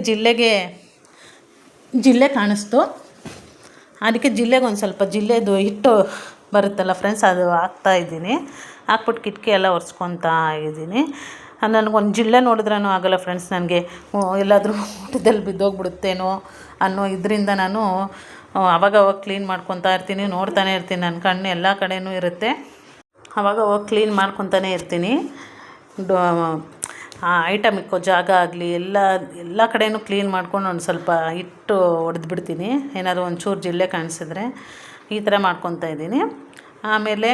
ಜಿಲ್ಲೆ ಕಾಣಿಸ್ತು. ಅದಕ್ಕೆ ಜಿಲ್ಲೆಗೆ ಒಂದು ಸ್ವಲ್ಪ ಜಿಲ್ಲೆದು ಹಿಟ್ಟು ಬರುತ್ತಲ್ಲ ಫ್ರೆಂಡ್ಸ್, ಅದು ಹಾಕ್ತಾಯಿದ್ದೀನಿ. ಹಾಕ್ಬಿಟ್ಟು ಕಿಟಕಿ ಎಲ್ಲ ಒರೆಸ್ಕೊತಾ ಇದ್ದೀನಿ. ನನಗೊಂದು ಜಿಲ್ಲೆ ನೋಡಿದ್ರೂ ಆಗೋಲ್ಲ ಫ್ರೆಂಡ್ಸ್. ನನಗೆ ಎಲ್ಲಾದರೂ ಊಟದಲ್ಲಿ ಬಿದ್ದೋಗ್ಬಿಡುತ್ತೇನೋ ಅನ್ನೋ ಇದರಿಂದ ನಾನು ಅವಾಗವಾಗ ಕ್ಲೀನ್ ಮಾಡ್ಕೊತಾ ಇರ್ತೀನಿ, ನೋಡ್ತಾನೆ ಇರ್ತೀನಿ. ನನ್ನ ಕಣ್ಣು ಎಲ್ಲ ಕಡೆಯೂ ಇರುತ್ತೆ. ಅವಾಗವಾಗ ಕ್ಲೀನ್ ಮಾಡ್ಕೊತಾನೆ ಇರ್ತೀನಿ. ಐಟಮ್ ಇಕ್ಕೋ ಜಾಗ ಆಗಲಿ ಎಲ್ಲ ಕಡೆಯೂ ಕ್ಲೀನ್ ಮಾಡ್ಕೊಂಡು ಒಂದು ಸ್ವಲ್ಪ ಹಿಟ್ಟು ಹೊಡೆದ್ಬಿಡ್ತೀನಿ. ಏನಾದರೂ ಒಂಚೂರು ಜಿಲ್ಲೆ ಕಾಣಿಸಿದ್ರೆ ಈ ಥರ ಮಾಡ್ಕೊತಾ ಇದ್ದೀನಿ. ಆಮೇಲೆ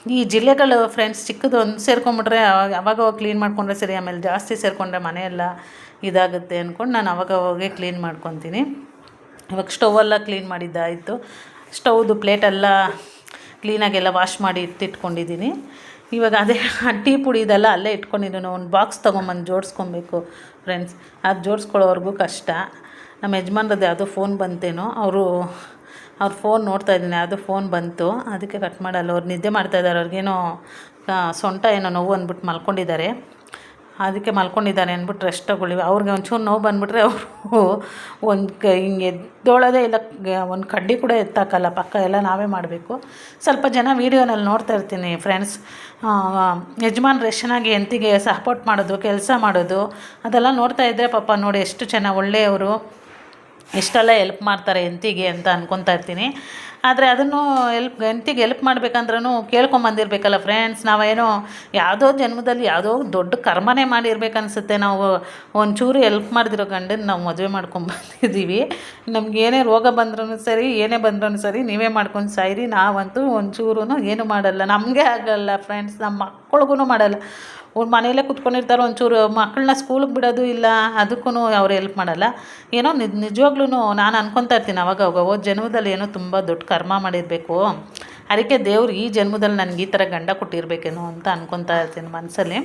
ಈ ಜಿಲ್ಲೆಗಳು ಫ್ರೆಂಡ್ಸ್ ಚಿಕ್ಕದು ಒಂದು ಸೇರ್ಕೊಂಬಿಟ್ರೆ ಅವಾಗವಾಗ ಕ್ಲೀನ್ ಮಾಡಿಕೊಂಡ್ರೆ ಸರಿ. ಆಮೇಲೆ ಜಾಸ್ತಿ ಸೇರಿಕೊಂಡ್ರೆ ಮನೆಯೆಲ್ಲ ಇದಾಗುತ್ತೆ ಅಂದ್ಕೊಂಡು ನಾನು ಅವಾಗವಾಗೇ ಕ್ಲೀನ್ ಮಾಡ್ಕೊತೀನಿ. ಇವಾಗ ಸ್ಟವೆಲ್ಲ ಕ್ಲೀನ್ ಮಾಡಿದ್ದಾಯಿತು. ಸ್ಟವ್ದು ಪ್ಲೇಟೆಲ್ಲ ಕ್ಲೀನಾಗೆಲ್ಲ ವಾಶ್ ಮಾಡಿ ಇಟ್ಟಿಟ್ಕೊಂಡಿದ್ದೀನಿ. ಇವಾಗ ಅದೇ ಟೀ ಪುಡಿ ಇದೆಲ್ಲ ಅಲ್ಲೇ ಇಟ್ಕೊಂಡಿದ್ದೀನಿ. ಒಂದು ಬಾಕ್ಸ್ ತೊಗೊಂಬಂದು ಜೋಡಿಸ್ಕೊಬೇಕು ಫ್ರೆಂಡ್ಸ್. ಅದು ಜೋಡಿಸ್ಕೊಳ್ಳೋವರೆಗೂ ಕಷ್ಟ. ನಮ್ಮ ಯಜಮಾನ್ರದ್ದು ಯಾವುದೋ ಫೋನ್ ಬಂತೇನೋ, ಅವ್ರ ಫೋನ್ ನೋಡ್ತಾಯಿದ್ದೀನಿ. ಅದು ಫೋನ್ ಬಂತು, ಅದಕ್ಕೆ ಕಟ್ ಮಾಡಲ್ಲ. ಅವ್ರು ನಿದ್ದೆ ಮಾಡ್ತಾಯಿದ್ದಾರೆ. ಅವ್ರಿಗೇನೋ ಸೊಂಟ ಏನೋ ನೋವು ಅಂದ್ಬಿಟ್ಟು ಮಲ್ಕೊಂಡಿದ್ದಾರೆ. ಅದಕ್ಕೆ ಮಲ್ಕೊಂಡಿದ್ದಾರೆ ಅಂದ್ಬಿಟ್ಟು ರೆಸ್ಟ್ ತಗೊಳ್ಳಿ. ಅವ್ರಿಗೆ ಒಂಚೂರು ನೋವು ಬಂದುಬಿಟ್ರೆ ಅವರು ಹಿಂಗೆ ಎದ್ದೋಳೋದೇ ಇಲ್ಲ. ಒಂದು ಕಡ್ಡಿ ಕೂಡ ಎತ್ತಾಕಲ್ಲ. ಪಕ್ಕ ಎಲ್ಲ ನಾವೇ ಮಾಡಬೇಕು. ಸ್ವಲ್ಪ ಜನ ವೀಡಿಯೋನಲ್ಲಿ ನೋಡ್ತಾ ಇರ್ತೀನಿ ಫ್ರೆಂಡ್ಸ್. ಯಜಮಾನ್ರು ಎಷ್ಟು ಚೆನ್ನಾಗಿ ಹೆಂಡತಿಗೆ ಸಪೋರ್ಟ್ ಮಾಡೋದು, ಕೆಲಸ ಮಾಡೋದು ಅದೆಲ್ಲ ನೋಡ್ತಾ ಇದ್ದರೆ ಪಾಪ ನೋಡಿ ಎಷ್ಟು ಚೆನ್ನಾಗಿ ಒಳ್ಳೆಯವರು, ಎಷ್ಟೆಲ್ಲ ಹೆಲ್ಪ್ ಮಾಡ್ತಾರೆ ಹೆಂಡತಿಗೆ ಅಂತ ಅಂದ್ಕೊತಾ ಇರ್ತೀನಿ. ಆದರೆ ಅದನ್ನು ಹೆಂಡತಿಗೆ ಹೆಲ್ಪ್ ಮಾಡ್ಬೇಕಂದ್ರೂ ಕೇಳ್ಕೊಂಬಂದಿರಬೇಕಲ್ಲ ಫ್ರೆಂಡ್ಸ್. ನಾವೇನೋ ಯಾವುದೋ ಜನ್ಮದಲ್ಲಿ ಯಾವುದೋ ದೊಡ್ಡ ಕರ್ಮನೇ ಮಾಡಿರ್ಬೇಕನ್ಸುತ್ತೆ. ನಾವು ಒಂಚೂರು ಹೆಲ್ಪ್ ಮಾಡ್ದಿರೋ ಗಂಡನ ನಾವು ಮದುವೆ ಮಾಡ್ಕೊಂಬಂದಿದ್ದೀವಿ. ನಮಗೇನೇ ರೋಗ ಬಂದ್ರೂ ಸರಿ, ಏನೇ ಬಂದ್ರೂ ಸರಿ, ನೀವೇ ಮಾಡ್ಕೊಂಡು ಸಾಯಿರಿ, ನಾವಂತೂ ಒಂಚೂರು ಏನು ಮಾಡಲ್ಲ. ನಮಗೆ ಆಗಲ್ಲ ಫ್ರೆಂಡ್ಸ್, ನಮ್ಮ ಮಕ್ಳಿಗೂ ಮಾಡಲ್ಲ. ಅವ್ರು ಮನೆಯಲ್ಲೇ ಕುತ್ಕೊಂಡಿರ್ತಾರೆ. ಒಂಚೂರು ಮಕ್ಕಳನ್ನ ಸ್ಕೂಲಿಗೆ ಬಿಡೋದು ಇಲ್ಲ, ಅದಕ್ಕೂ ಅವ್ರು ಹೆಲ್ಪ್ ಮಾಡಲ್ಲ. ಏನೋ ನಿಜವಾಗ್ಲೂ ನಾನು ಅನ್ಕೊತಾ ಇರ್ತೀನಿ ಅವಾಗ ಹೋದ ಜನ್ಮದಲ್ಲಿ ಏನೋ ತುಂಬ ದೊಡ್ಡ ಕರ್ಮ ಮಾಡಿರಬೇಕು. ಅದಕ್ಕೆ ದೇವ್ರು ಈ ಜನ್ಮದಲ್ಲಿ ನನಗೆ ಈ ಥರ ಗಂಡ ಕೊಟ್ಟಿರಬೇಕೇನೋ ಅಂತ ಅನ್ಕೊತಾ ಇರ್ತೀನಿ ಮನಸ್ಸಲ್ಲಿ.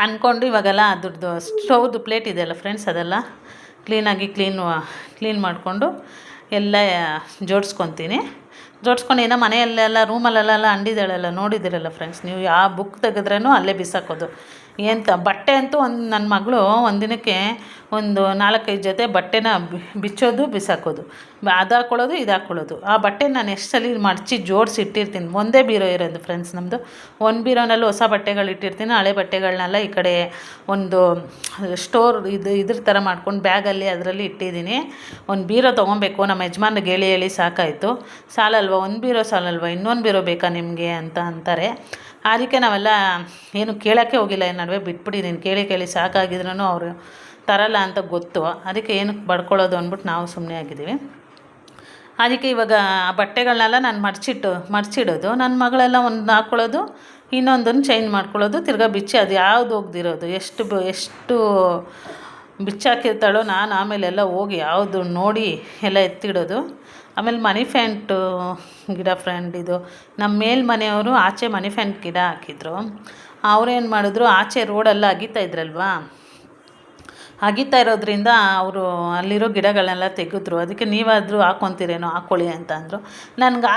ಅಂದ್ಕೊಂಡು ಇವಾಗೆಲ್ಲ ಅದ್ರದ್ದು ಸ್ಟವ್ದು ಪ್ಲೇಟ್ ಇದೆಯಲ್ಲ ಫ್ರೆಂಡ್ಸ್, ಅದೆಲ್ಲ ಕ್ಲೀನಾಗಿ ಕ್ಲೀನ್ ಮಾಡಿಕೊಂಡು ಎಲ್ಲ ಜೋಡಿಸ್ಕೊತೀನಿ. ಜೋಡಿಸ್ಕೊಂಡು ಏನೋ ಮನೆಯಲ್ಲೆಲ್ಲ ರೂಮಲ್ಲೆಲ್ಲ ಅಂಡಿದ್ದಾಳೆಲ್ಲ ನೋಡಿದ್ದೀರಲ್ಲ ಫ್ರೆಂಡ್ಸ್ ನೀವು. ಯಾವ ಬುಕ್ ತೆಗೆದ್ರೂ ಅಲ್ಲೇ ಬಿಸಾಕೋದು. ಬಟ್ಟೆ ಅಂತೂ ನನ್ನ ಮಗಳು ಒಂದಿನಕ್ಕೆ ಒಂದು 4-5 ಜೊತೆ ಬಟ್ಟೆನ ಬಿಚ್ಚೋದು ಬಿಸಾಕೋದು, ಅದು ಹಾಕ್ಕೊಳ್ಳೋದು ಇದು ಹಾಕ್ಕೊಳ್ಳೋದು. ಆ ಬಟ್ಟೆ ನಾನು ಎಷ್ಟು ಸಲ ಮಡಚಿ ಜೋಡಿಸಿ ಇಟ್ಟಿರ್ತೀನಿ. ಒಂದೇ ಬೀರೋ ಇರೋದು ಫ್ರೆಂಡ್ಸ್ ನಮ್ಮದು. ಒಂದು ಬೀರೋನಲ್ಲಿ ಹೊಸ ಬಟ್ಟೆಗಳು ಇಟ್ಟಿರ್ತೀನಿ, ಹಳೆ ಬಟ್ಟೆಗಳನ್ನೆಲ್ಲ ಈ ಕಡೆ ಒಂದು ಸ್ಟೋರ್ ಇದ್ರ ಥರ ಮಾಡ್ಕೊಂಡು ಬ್ಯಾಗಲ್ಲಿ ಅದರಲ್ಲಿ ಇಟ್ಟಿದ್ದೀನಿ. ಒಂದು ಬೀರೋ ತೊಗೊಬೇಕು, ನಮ್ಮ ಯಜಮಾನ್ರಿಗೆ ಹೇಳಿ ಸಾಕಾಯಿತು. ಸಾಲಲ್ವ ಒಂದು ಬೀರೋ ಸಾಲಲ್ವ, ಇನ್ನೊಂದು ಬೀರೋ ಬೇಕಾ ನಿಮಗೆ ಅಂತ ಅಂತಾರೆ. ಅದಕ್ಕೆ ನಾವೆಲ್ಲ ಏನು ಕೇಳೋಕ್ಕೆ ಹೋಗಿಲ್ಲ. ಈ ನಡುವೆ ಬಿಟ್ಬಿಟ್ಟಿದ್ದೀನಿ. ಕೇಳಿ ಸಾಕಾಗಿದ್ರೂ ಅವರು ತರಲ್ಲ ಅಂತ ಗೊತ್ತು. ಅದಕ್ಕೆ ಏನಕ್ಕೆ ಬಡ್ಕೊಳ್ಳೋದು ಅಂದ್ಬಿಟ್ಟು ನಾವು ಸುಮ್ಮನೆ ಆಗಿದ್ದೀವಿ. ಅದಕ್ಕೆ ಇವಾಗ ಆ ಬಟ್ಟೆಗಳನ್ನೆಲ್ಲ ನಾನು ಮಡಚಿಡೋದು. ನನ್ನ ಮಗಳೆಲ್ಲ ಒಂದು ಹಾಕ್ಕೊಳ್ಳೋದು, ಇನ್ನೊಂದನ್ನು ಚೇಂಜ್ ಮಾಡ್ಕೊಳ್ಳೋದು, ತಿರ್ಗಾ ಬಿಚ್ಚಿ ಅದು ಯಾವುದು ಹೋಗ್ದಿರೋದು ಎಷ್ಟು ಬಿಚ್ಚಾಕಿರ್ತಾಳೋ ನಾನು ಆಮೇಲೆ ಎಲ್ಲ ಹೋಗಿ ಯಾವುದು ನೋಡಿ ಎಲ್ಲ ಎತ್ತಿಡೋದು. ಆಮೇಲೆ ಮನಿ ಪ್ಲ್ಯಾಂಟು ಗಿಡ ಫ್ರೆಂಡ್ ಇದು ನಮ್ಮ ಮೇಲ್ಮನೆಯವರು ಆಚೆ ಮನಿ ಪ್ಲ್ಯಾಂಟ್ ಗಿಡ ಹಾಕಿದ್ರು. ಅವ್ರೇನು ಮಾಡಿದ್ರು, ಆಚೆ ರೋಡೆಲ್ಲ ಅಗೀತಾ ಇರೋದ್ರಿಂದ ಅವರು ಅಲ್ಲಿರೋ ಗಿಡಗಳನ್ನೆಲ್ಲ ತೆಗೆದ್ರು. ಅದಕ್ಕೆ ನೀವಾದರೂ ಹಾಕ್ಕೊತೀರೇನೋ ಹಾಕ್ಕೊಳ್ಳಿ ಅಂತ ಅಂದರು. ನನಗೆ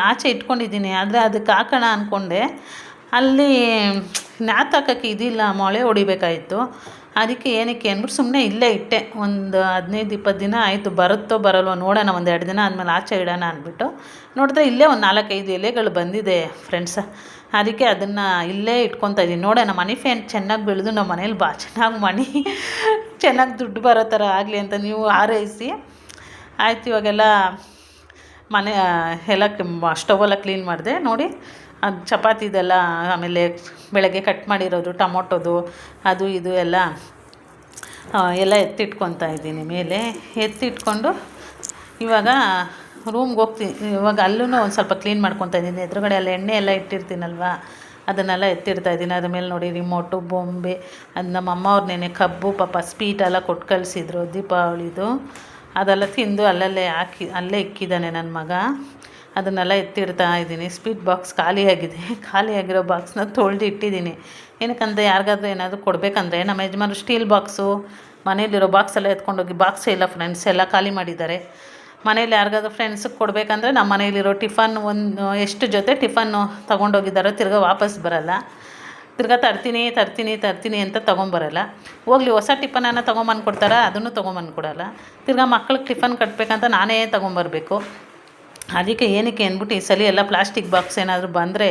ಆಚೆ ಇಟ್ಕೊಂಡಿದ್ದೀನಿ, ಆದರೆ ಅದಕ್ಕೆ ಹಾಕೋಣ ಅಂದ್ಕೊಂಡೆ. ಅಲ್ಲಿ ನ್ಯಾತಾಕೋಕ್ಕೆ ಇದಿಲ್ಲ, ಮೊಳೆ ಹೊಡಿಬೇಕಾಯಿತು. ಅದಕ್ಕೆ ಏನಕ್ಕೆ ಅಂದ್ಬಿಟ್ಟು ಸುಮ್ಮನೆ ಇಲ್ಲೇ ಇಟ್ಟೆ. ಒಂದು 15-20 ದಿನ ಆಯಿತು. ಬರುತ್ತೋ ಬರಲ್ವೋ ನೋಡೋಣ, ಒಂದು 2 ದಿನ ಆದಮೇಲೆ ಆಚೆ ಇಡೋಣ ಅಂದ್ಬಿಟ್ಟು ನೋಡಿದ್ರೆ ಇಲ್ಲೇ ಒಂದು 4-5 ಎಲೆಗಳು ಬಂದಿದೆ ಫ್ರೆಂಡ್ಸ್. ಅದಕ್ಕೆ ಅದನ್ನು ಇಲ್ಲೇ ಇಟ್ಕೊತಾ ಇದ್ದೀನಿ. ನೋಡೋಣ ಮನಿ ಪ್ಲ್ಯಾಂಟ್ ಚೆನ್ನಾಗಿ ಬೆಳೆದು ನಮ್ಮ ಮನೇಲಿ ಚೆನ್ನಾಗಿ ಚೆನ್ನಾಗಿ ದುಡ್ಡು ಬರೋ ಥರ ಆಗಲಿ ಅಂತ ನೀವು ಹಾರೈಸಿ. ಆಯ್ತು, ಇವಾಗೆಲ್ಲ ಮನೆ ಎಲ್ಲ ಸ್ಟವೆಲ್ಲ ಕ್ಲೀನ್ ಮಾಡಿದೆ ನೋಡಿ. ಅದು ಚಪಾತಿದೆಲ್ಲ, ಆಮೇಲೆ ಬೆಳಗ್ಗೆ ಕಟ್ ಮಾಡಿರೋದು ಟೊಮೊಟೊದು ಅದು ಇದು ಎಲ್ಲ ಎತ್ತಿಟ್ಕೊತಾ ಇದ್ದೀನಿ. ಮೇಲೆ ಎತ್ತಿಟ್ಕೊಂಡು ಇವಾಗ ರೂಮ್ಗೆ ಹೋಗ್ತೀನಿ. ಇವಾಗ ಅಲ್ಲೂ ಒಂದು ಸ್ವಲ್ಪ ಕ್ಲೀನ್ ಮಾಡ್ಕೊತಾ ಇದ್ದೀನಿ. ಎದುರುಗಡೆ ಎಲ್ಲ ಎಣ್ಣೆ ಎಲ್ಲ ಇಟ್ಟಿರ್ತೀನಲ್ವ, ಅದನ್ನೆಲ್ಲ ಎತ್ತಿಡ್ತಾಯಿದ್ದೀನಿ. ಅದ್ರ ಮೇಲೆ ನೋಡಿ ರಿಮೋಟು, ಬೊಂಬೆ, ಅದು ನಮ್ಮ ಅಮ್ಮ ಅವ್ರು ನೆನೆ ಕಬ್ಬು ಪಾಪ ಸ್ವೀಟೆಲ್ಲ ಕೊಟ್ಟು ಕಳಿಸಿದ್ರು ದೀಪಾವಳಿದು. ಅದೆಲ್ಲ ತಿಂದು ಅಲ್ಲೇ ಇಕ್ಕಿದ್ದಾನೆ ನನ್ನ ಮಗ. ಅದನ್ನೆಲ್ಲ ಎತ್ತಿಡ್ತಾ ಇದ್ದೀನಿ. ಸ್ವೀಟ್ ಬಾಕ್ಸ್ ಖಾಲಿಯಾಗಿರೋ ಬಾಕ್ಸ್ನ ತೊಳೆದು ಇಟ್ಟಿದ್ದೀನಿ. ಏನಕ್ಕಂದರೆ ಯಾರಿಗಾದ್ರೂ ಏನಾದರೂ ಕೊಡಬೇಕಂದ್ರೆ ನಮ್ಮ ಯಜಮಾನರು ಸ್ಟೀಲ್ ಬಾಕ್ಸು ಮನೇಲಿರೋ ಬಾಕ್ಸೆಲ್ಲ ಎತ್ಕೊಂಡೋಗಿ, ಬಾಕ್ಸೇ ಇಲ್ಲ ಫ್ರೆಂಡ್ಸ್, ಎಲ್ಲ ಖಾಲಿ ಮಾಡಿದ್ದಾರೆ. ಮನೇಲಿ ಯಾರಿಗಾದ್ರೂ ಫ್ರೆಂಡ್ಸಿಗೆ ಕೊಡಬೇಕಂದ್ರೆ ನಮ್ಮ ಮನೇಲಿರೋ ಟಿಫನ್ ಎಷ್ಟು ಜೊತೆ ಟಿಫನ್ನು ತೊಗೊಂಡೋಗಿದ್ದಾರೋ ತಿರ್ಗಾ ವಾಪಸ್ ಬರೋಲ್ಲ. ತಿರ್ಗಾ ತರ್ತೀನಿ ಅಂತ ತೊಗೊಂಬರಲ್ಲ. ಹೋಗ್ಲಿ ಹೊಸ ಟಿಫನನ್ನು ತೊಗೊಂಬಂದು ಕೊಡ್ತಾರೆ, ಅದನ್ನು ತೊಗೊಂಬಂದು ಕೊಡೋಲ್ಲ. ತಿರ್ಗಾ ಮಕ್ಳಿಗೆ ಟಿಫನ್ ಕಟ್ಟಬೇಕಂತ ನಾನೇ ತೊಗೊಂಬರ್ಬೇಕು. ಅದಕ್ಕೆ ಏನಕ್ಕೆ ಅಂದ್ಬಿಟ್ಟು ಈ ಸಲ ಎಲ್ಲ ಪ್ಲಾಸ್ಟಿಕ್ ಬಾಕ್ಸ್ ಏನಾದರೂ ಬಂದರೆ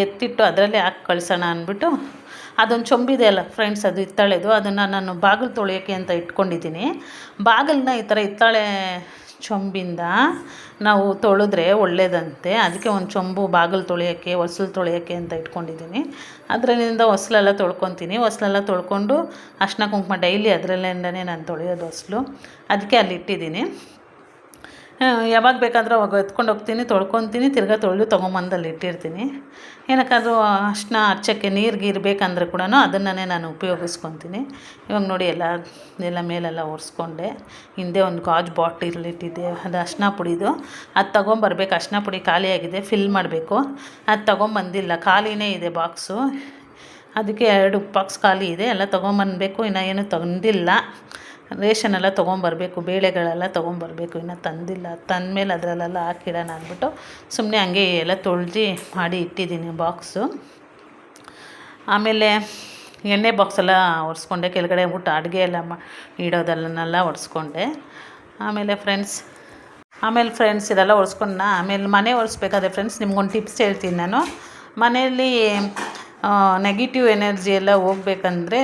ಎತ್ತಿಟ್ಟು ಅದರಲ್ಲೇ ಹಾಕಿ ಕಳ್ಸೋಣ ಅಂದ್ಬಿಟ್ಟು ಅದೊಂದು ಚೊಂಬಿದೆ ಅಲ್ಲ ಫ್ರೆಂಡ್ಸ್, ಅದು ಹಿತ್ತಾಳೆದು. ಅದನ್ನು ನಾನು ಬಾಗಿಲು ತೊಳೆಯೋಕ್ಕೆ ಅಂತ ಇಟ್ಕೊಂಡಿದ್ದೀನಿ. ಬಾಗಿಲನ್ನ ಈ ಥರ ಹಿತ್ತಾಳೆ ಚೊಂಬಿಂದ ನಾವು ತೊಳೆದ್ರೆ ಒಳ್ಳೆಯದಂತೆ. ಅದಕ್ಕೆ ಒಂದು ಚೊಂಬು ಬಾಗಿಲು ತೊಳೆಯೋಕ್ಕೆ, ಹೊಸ್ಲು ತೊಳೆಯೋಕ್ಕೆ ಅಂತ ಇಟ್ಕೊಂಡಿದ್ದೀನಿ. ಅದರಿಂದ ಹೊಸ್ಲೆಲ್ಲ ತೊಳ್ಕೊತೀನಿ. ಹೊಸ್ಲೆಲ್ಲ ತೊಳ್ಕೊಂಡು ಅರ್ಶಿನ ಕುಂಕುಮ ಡೈಲಿ ಅದರಲ್ಲಿಂದನೇ ನಾನು ತೊಳೆಯೋದು ಹೊಸ್ಲು. ಅದಕ್ಕೆ ಅಲ್ಲಿ ಇಟ್ಟಿದ್ದೀನಿ. ಯಾವಾಗ ಬೇಕಾದರೂ ಅವಾಗ ಎತ್ಕೊಂಡು ಹೋಗ್ತೀನಿ, ತೊಳ್ಕೊತೀನಿ, ತಿರ್ಗಾ ತೊಗೊಂಬಂದು ಅಲ್ಲಿ ಇಟ್ಟಿರ್ತೀನಿ. ಏನಕ್ಕಾದರೂ ಅರ್ಶಿನ ಹಚ್ಚೋಕ್ಕೆ ನೀರು ಬೇಕಂದ್ರೆ ಕೂಡ ಅದನ್ನೇ ನಾನು ಉಪಯೋಗಿಸ್ಕೊತೀನಿ. ಇವಾಗ ನೋಡಿ ಎಲ್ಲ ಮೇಲೆಲ್ಲ ಒರೆಸ್ಕೊಂಡೆ. ಹಿಂದೆ ಒಂದು ಗಾಜ್ ಬಾಟಲ್ ಇಟ್ಟಿದ್ದೆ, ಅದು ಅರ್ಶಿನ ಪುಡಿದು. ಅದು ತೊಗೊಂಬರ್ಬೇಕು. ಅರ್ಶಿನ ಪುಡಿ ಖಾಲಿಯಾಗಿದೆ, ಫಿಲ್ ಮಾಡಬೇಕು. ಅದು ತೊಗೊಂಬಂದಿಲ್ಲ, ಖಾಲಿನೇ ಇದೆ ಬಾಕ್ಸು. ಅದಕ್ಕೆ 2 ಬಾಕ್ಸ್ ಖಾಲಿ ಇದೆ, ಎಲ್ಲ ತೊಗೊಂಬರ್ಬೇಕು. ಇನ್ನು ಏನೂ ತಂದಿಲ್ಲ. ರೇಷನೆಲ್ಲ ತೊಗೊಂಬರ್ಬೇಕು, ಬೇಳೆಗಳೆಲ್ಲ ತೊಗೊಂಬರ್ಬೇಕು, ಇನ್ನೂ ತಂದಿಲ್ಲ. ತಂದಮೇಲೆ ಅದರಲ್ಲೆಲ್ಲ ಹಾಕಿಡೋಣ ಅಂದ್ಬಿಟ್ಟು ಸುಮ್ಮನೆ ಹಂಗೆ ಎಲ್ಲ ತೊಳೆದು ಮಾಡಿ ಇಟ್ಟಿದ್ದೀನಿ ಬಾಕ್ಸು. ಆಮೇಲೆ ಎಣ್ಣೆ ಬಾಕ್ಸೆಲ್ಲ ಒರೆಸ್ಕೊಂಡೆ, ಕೆಳಗಡೆ ಬಿಟ್ಟು ಅಡುಗೆ ಎಲ್ಲ ಇಡೋದನ್ನೆಲ್ಲ ಒರೆಸ್ಕೊಂಡೆ. ಆಮೇಲೆ ಫ್ರೆಂಡ್ಸ್ ಇದೆಲ್ಲ ಒರೆಸ್ಕೊಂಡ. ಆಮೇಲೆ ಮನೆ ಒರೆಸ್ಬೇಕಾದ್ರೆ ಫ್ರೆಂಡ್ಸ್ ನಿಮ್ಗೊಂದು ಟಿಪ್ಸ್ ಹೇಳ್ತೀನಿ ನಾನು. ಮನೆಯಲ್ಲಿ ನೆಗೆಟಿವ್ ಎನರ್ಜಿ ಎಲ್ಲ ಹೋಗ್ಬೇಕಂದ್ರೆ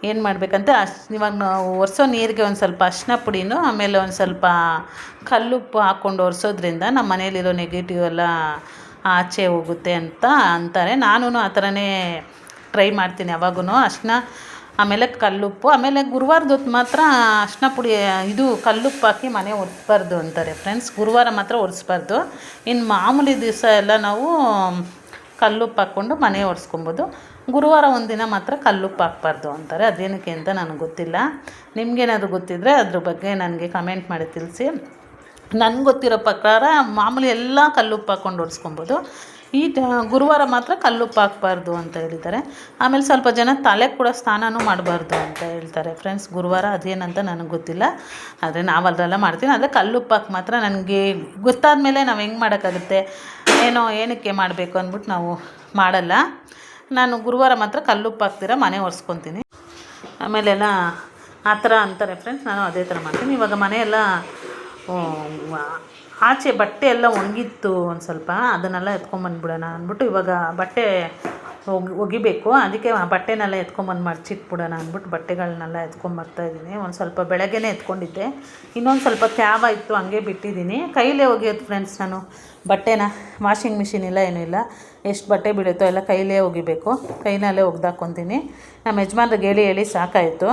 ಏನು ಮಾಡಬೇಕಂತ, ಇವಾಗ ನಾವು ಒರೆಸೋ ನೀರಿಗೆ ಒಂದು ಸ್ವಲ್ಪ ಅರಿಶಿನ ಪುಡಿನೂ ಆಮೇಲೆ ಒಂದು ಸ್ವಲ್ಪ ಕಲ್ಲುಪ್ಪು ಹಾಕ್ಕೊಂಡು ಒರೆಸೋದ್ರಿಂದ ನಮ್ಮ ಮನೇಲಿರೋ ನೆಗೆಟಿವ್ ಎಲ್ಲ ಆಚೆ ಹೋಗುತ್ತೆ ಅಂತ ಅಂತಾರೆ. ನಾನು ಆ ಥರನೇ ಟ್ರೈ ಮಾಡ್ತೀನಿ ಯಾವಾಗೂ. ಅರಿಶಿನ ಆಮೇಲೆ ಕಲ್ಲುಪ್ಪು, ಆಮೇಲೆ ಗುರುವಾರದ ಹೊತ್ತು ಮಾತ್ರ ಅರಿಶಿನ ಪುಡಿ ಇದು ಕಲ್ಲುಪ್ಪು ಹಾಕಿ ಮನೆ ಒರೆಸ್ಬಾರ್ದು ಅಂತಾರೆ ಫ್ರೆಂಡ್ಸ್. ಗುರುವಾರ ಮಾತ್ರ ಒರೆಸ್ಬಾರ್ದು. ಇನ್ನು ಮಾಮೂಲಿ ದಿವಸ ಎಲ್ಲ ನಾವು ಕಲ್ಲುಪ್ಪು ಹಾಕ್ಕೊಂಡು ಮನೆ ಒರೆಸ್ಕೊಬೋದು. ಗುರುವಾರ ಒಂದಿನ ಮಾತ್ರ ಕಲ್ಲುಪ್ಪು ಹಾಕ್ಬಾರ್ದು ಅಂತಾರೆ. ಅದೇನಕ್ಕೆ ಅಂತ ನನಗೆ ಗೊತ್ತಿಲ್ಲ. ನಿಮಗೇನಾದರೂ ಗೊತ್ತಿದ್ದರೆ ಅದ್ರ ಬಗ್ಗೆ ನನಗೆ ಕಮೆಂಟ್ ಮಾಡಿ ತಿಳಿಸಿ. ನನಗೆ ಗೊತ್ತಿರೋ ಪ್ರಕಾರ ಮಾಮೂಲಿ ಎಲ್ಲ ಕಲ್ಲುಪ್ಪು ಹಾಕ್ಕೊಂಡು ಒರೆಸ್ಕೊಬೋದು. ಈ ಗುರುವಾರ ಮಾತ್ರ ಕಲ್ಲುಪ್ಪು ಹಾಕ್ಬಾರ್ದು ಅಂತ ಹೇಳಿದ್ದಾರೆ. ಆಮೇಲೆ ಸ್ವಲ್ಪ ಜನ ತಲೆ ಕೂಡ ಸ್ನಾನನೂ ಮಾಡಬಾರ್ದು ಅಂತ ಹೇಳ್ತಾರೆ ಫ್ರೆಂಡ್ಸ್. ಗುರುವಾರ ಅದೇನಂತ ನನಗೆ ಗೊತ್ತಿಲ್ಲ, ಆದರೆ ನಾವು ಅದೆಲ್ಲ ಮಾಡ್ತೀನಿ. ಆದರೆ ಕಲ್ಲುಪ್ಪು ಹಾಕಿ ಮಾತ್ರ ನನಗೆ ಗೊತ್ತಾದ ಮೇಲೆ ನಾವು ಹೆಂಗೆ ಮಾಡೋಕ್ಕಾಗುತ್ತೆ, ಏನಕ್ಕೆ ಮಾಡಬೇಕು ಅಂದ್ಬಿಟ್ಟು ನಾವು ಮಾಡಲ್ಲ. ನಾನು ಗುರುವಾರ ಮಾತ್ರ ಕಲ್ಲುಪ್ಪು ಹಾಕ್ತೀರ ಮನೆ ಒರೆಸ್ಕೊತೀನಿ. ಆಮೇಲೆಲ್ಲ ಆ ಥರ ಅಂತಾರೆ ಫ್ರೆಂಡ್ಸ್, ನಾನು ಅದೇ ಥರ ಮಾಡ್ತೀನಿ. ಇವಾಗ ಮನೆಯೆಲ್ಲ ಆಚೆ ಬಟ್ಟೆ ಎಲ್ಲ ಒಣಗಿತ್ತು ಒಂದು ಸ್ವಲ್ಪ, ಅದನ್ನೆಲ್ಲ ಎತ್ಕೊಂಬಂದ್ಬಿಡೋಣ ಅಂದ್ಬಿಟ್ಟು ಇವಾಗ ಬಟ್ಟೆ ಒಗಿಬೇಕು. ಅದಕ್ಕೆ ಆ ಬಟ್ಟೆನೆಲ್ಲ ಎತ್ಕೊಂಬಂದು ಮಡ್ಚಿಟ್ಬಿಡೋಣ ಅಂದ್ಬಿಟ್ಟು ಬಟ್ಟೆಗಳನ್ನೆಲ್ಲ ಎತ್ಕೊಂಬರ್ತಾಯಿದ್ದೀನಿ. ಒಂದು ಸ್ವಲ್ಪ ಬೆಳಗ್ಗೆನೇ ಎತ್ಕೊಂಡಿದ್ದೆ, ಇನ್ನೊಂದು ಸ್ವಲ್ಪ ತ್ಯಾವ ಇತ್ತು ಹಂಗೆ ಬಿಟ್ಟಿದ್ದೀನಿ. ಕೈಲೇ ಒಗೆಯೋದು ಫ್ರೆಂಡ್ಸ್ ನಾನು ಬಟ್ಟೆನ. ವಾಷಿಂಗ್ ಮಿಷಿನ್ ಇಲ್ಲ ಏನೂ ಇಲ್ಲ, ಎಷ್ಟು ಬಟ್ಟೆ ಬೀಳುತ್ತೋ ಎಲ್ಲ ಕೈಲೇ ಒಗಿಬೇಕು. ಕೈನಲ್ಲೇ ಒಗ್ದಾಕ್ಕೊತೀನಿ. ನಮ್ಮ ಯಜಮಾನ್ರಿಗೆ ಹೇಳಿ ಸಾಕಾಯಿತು.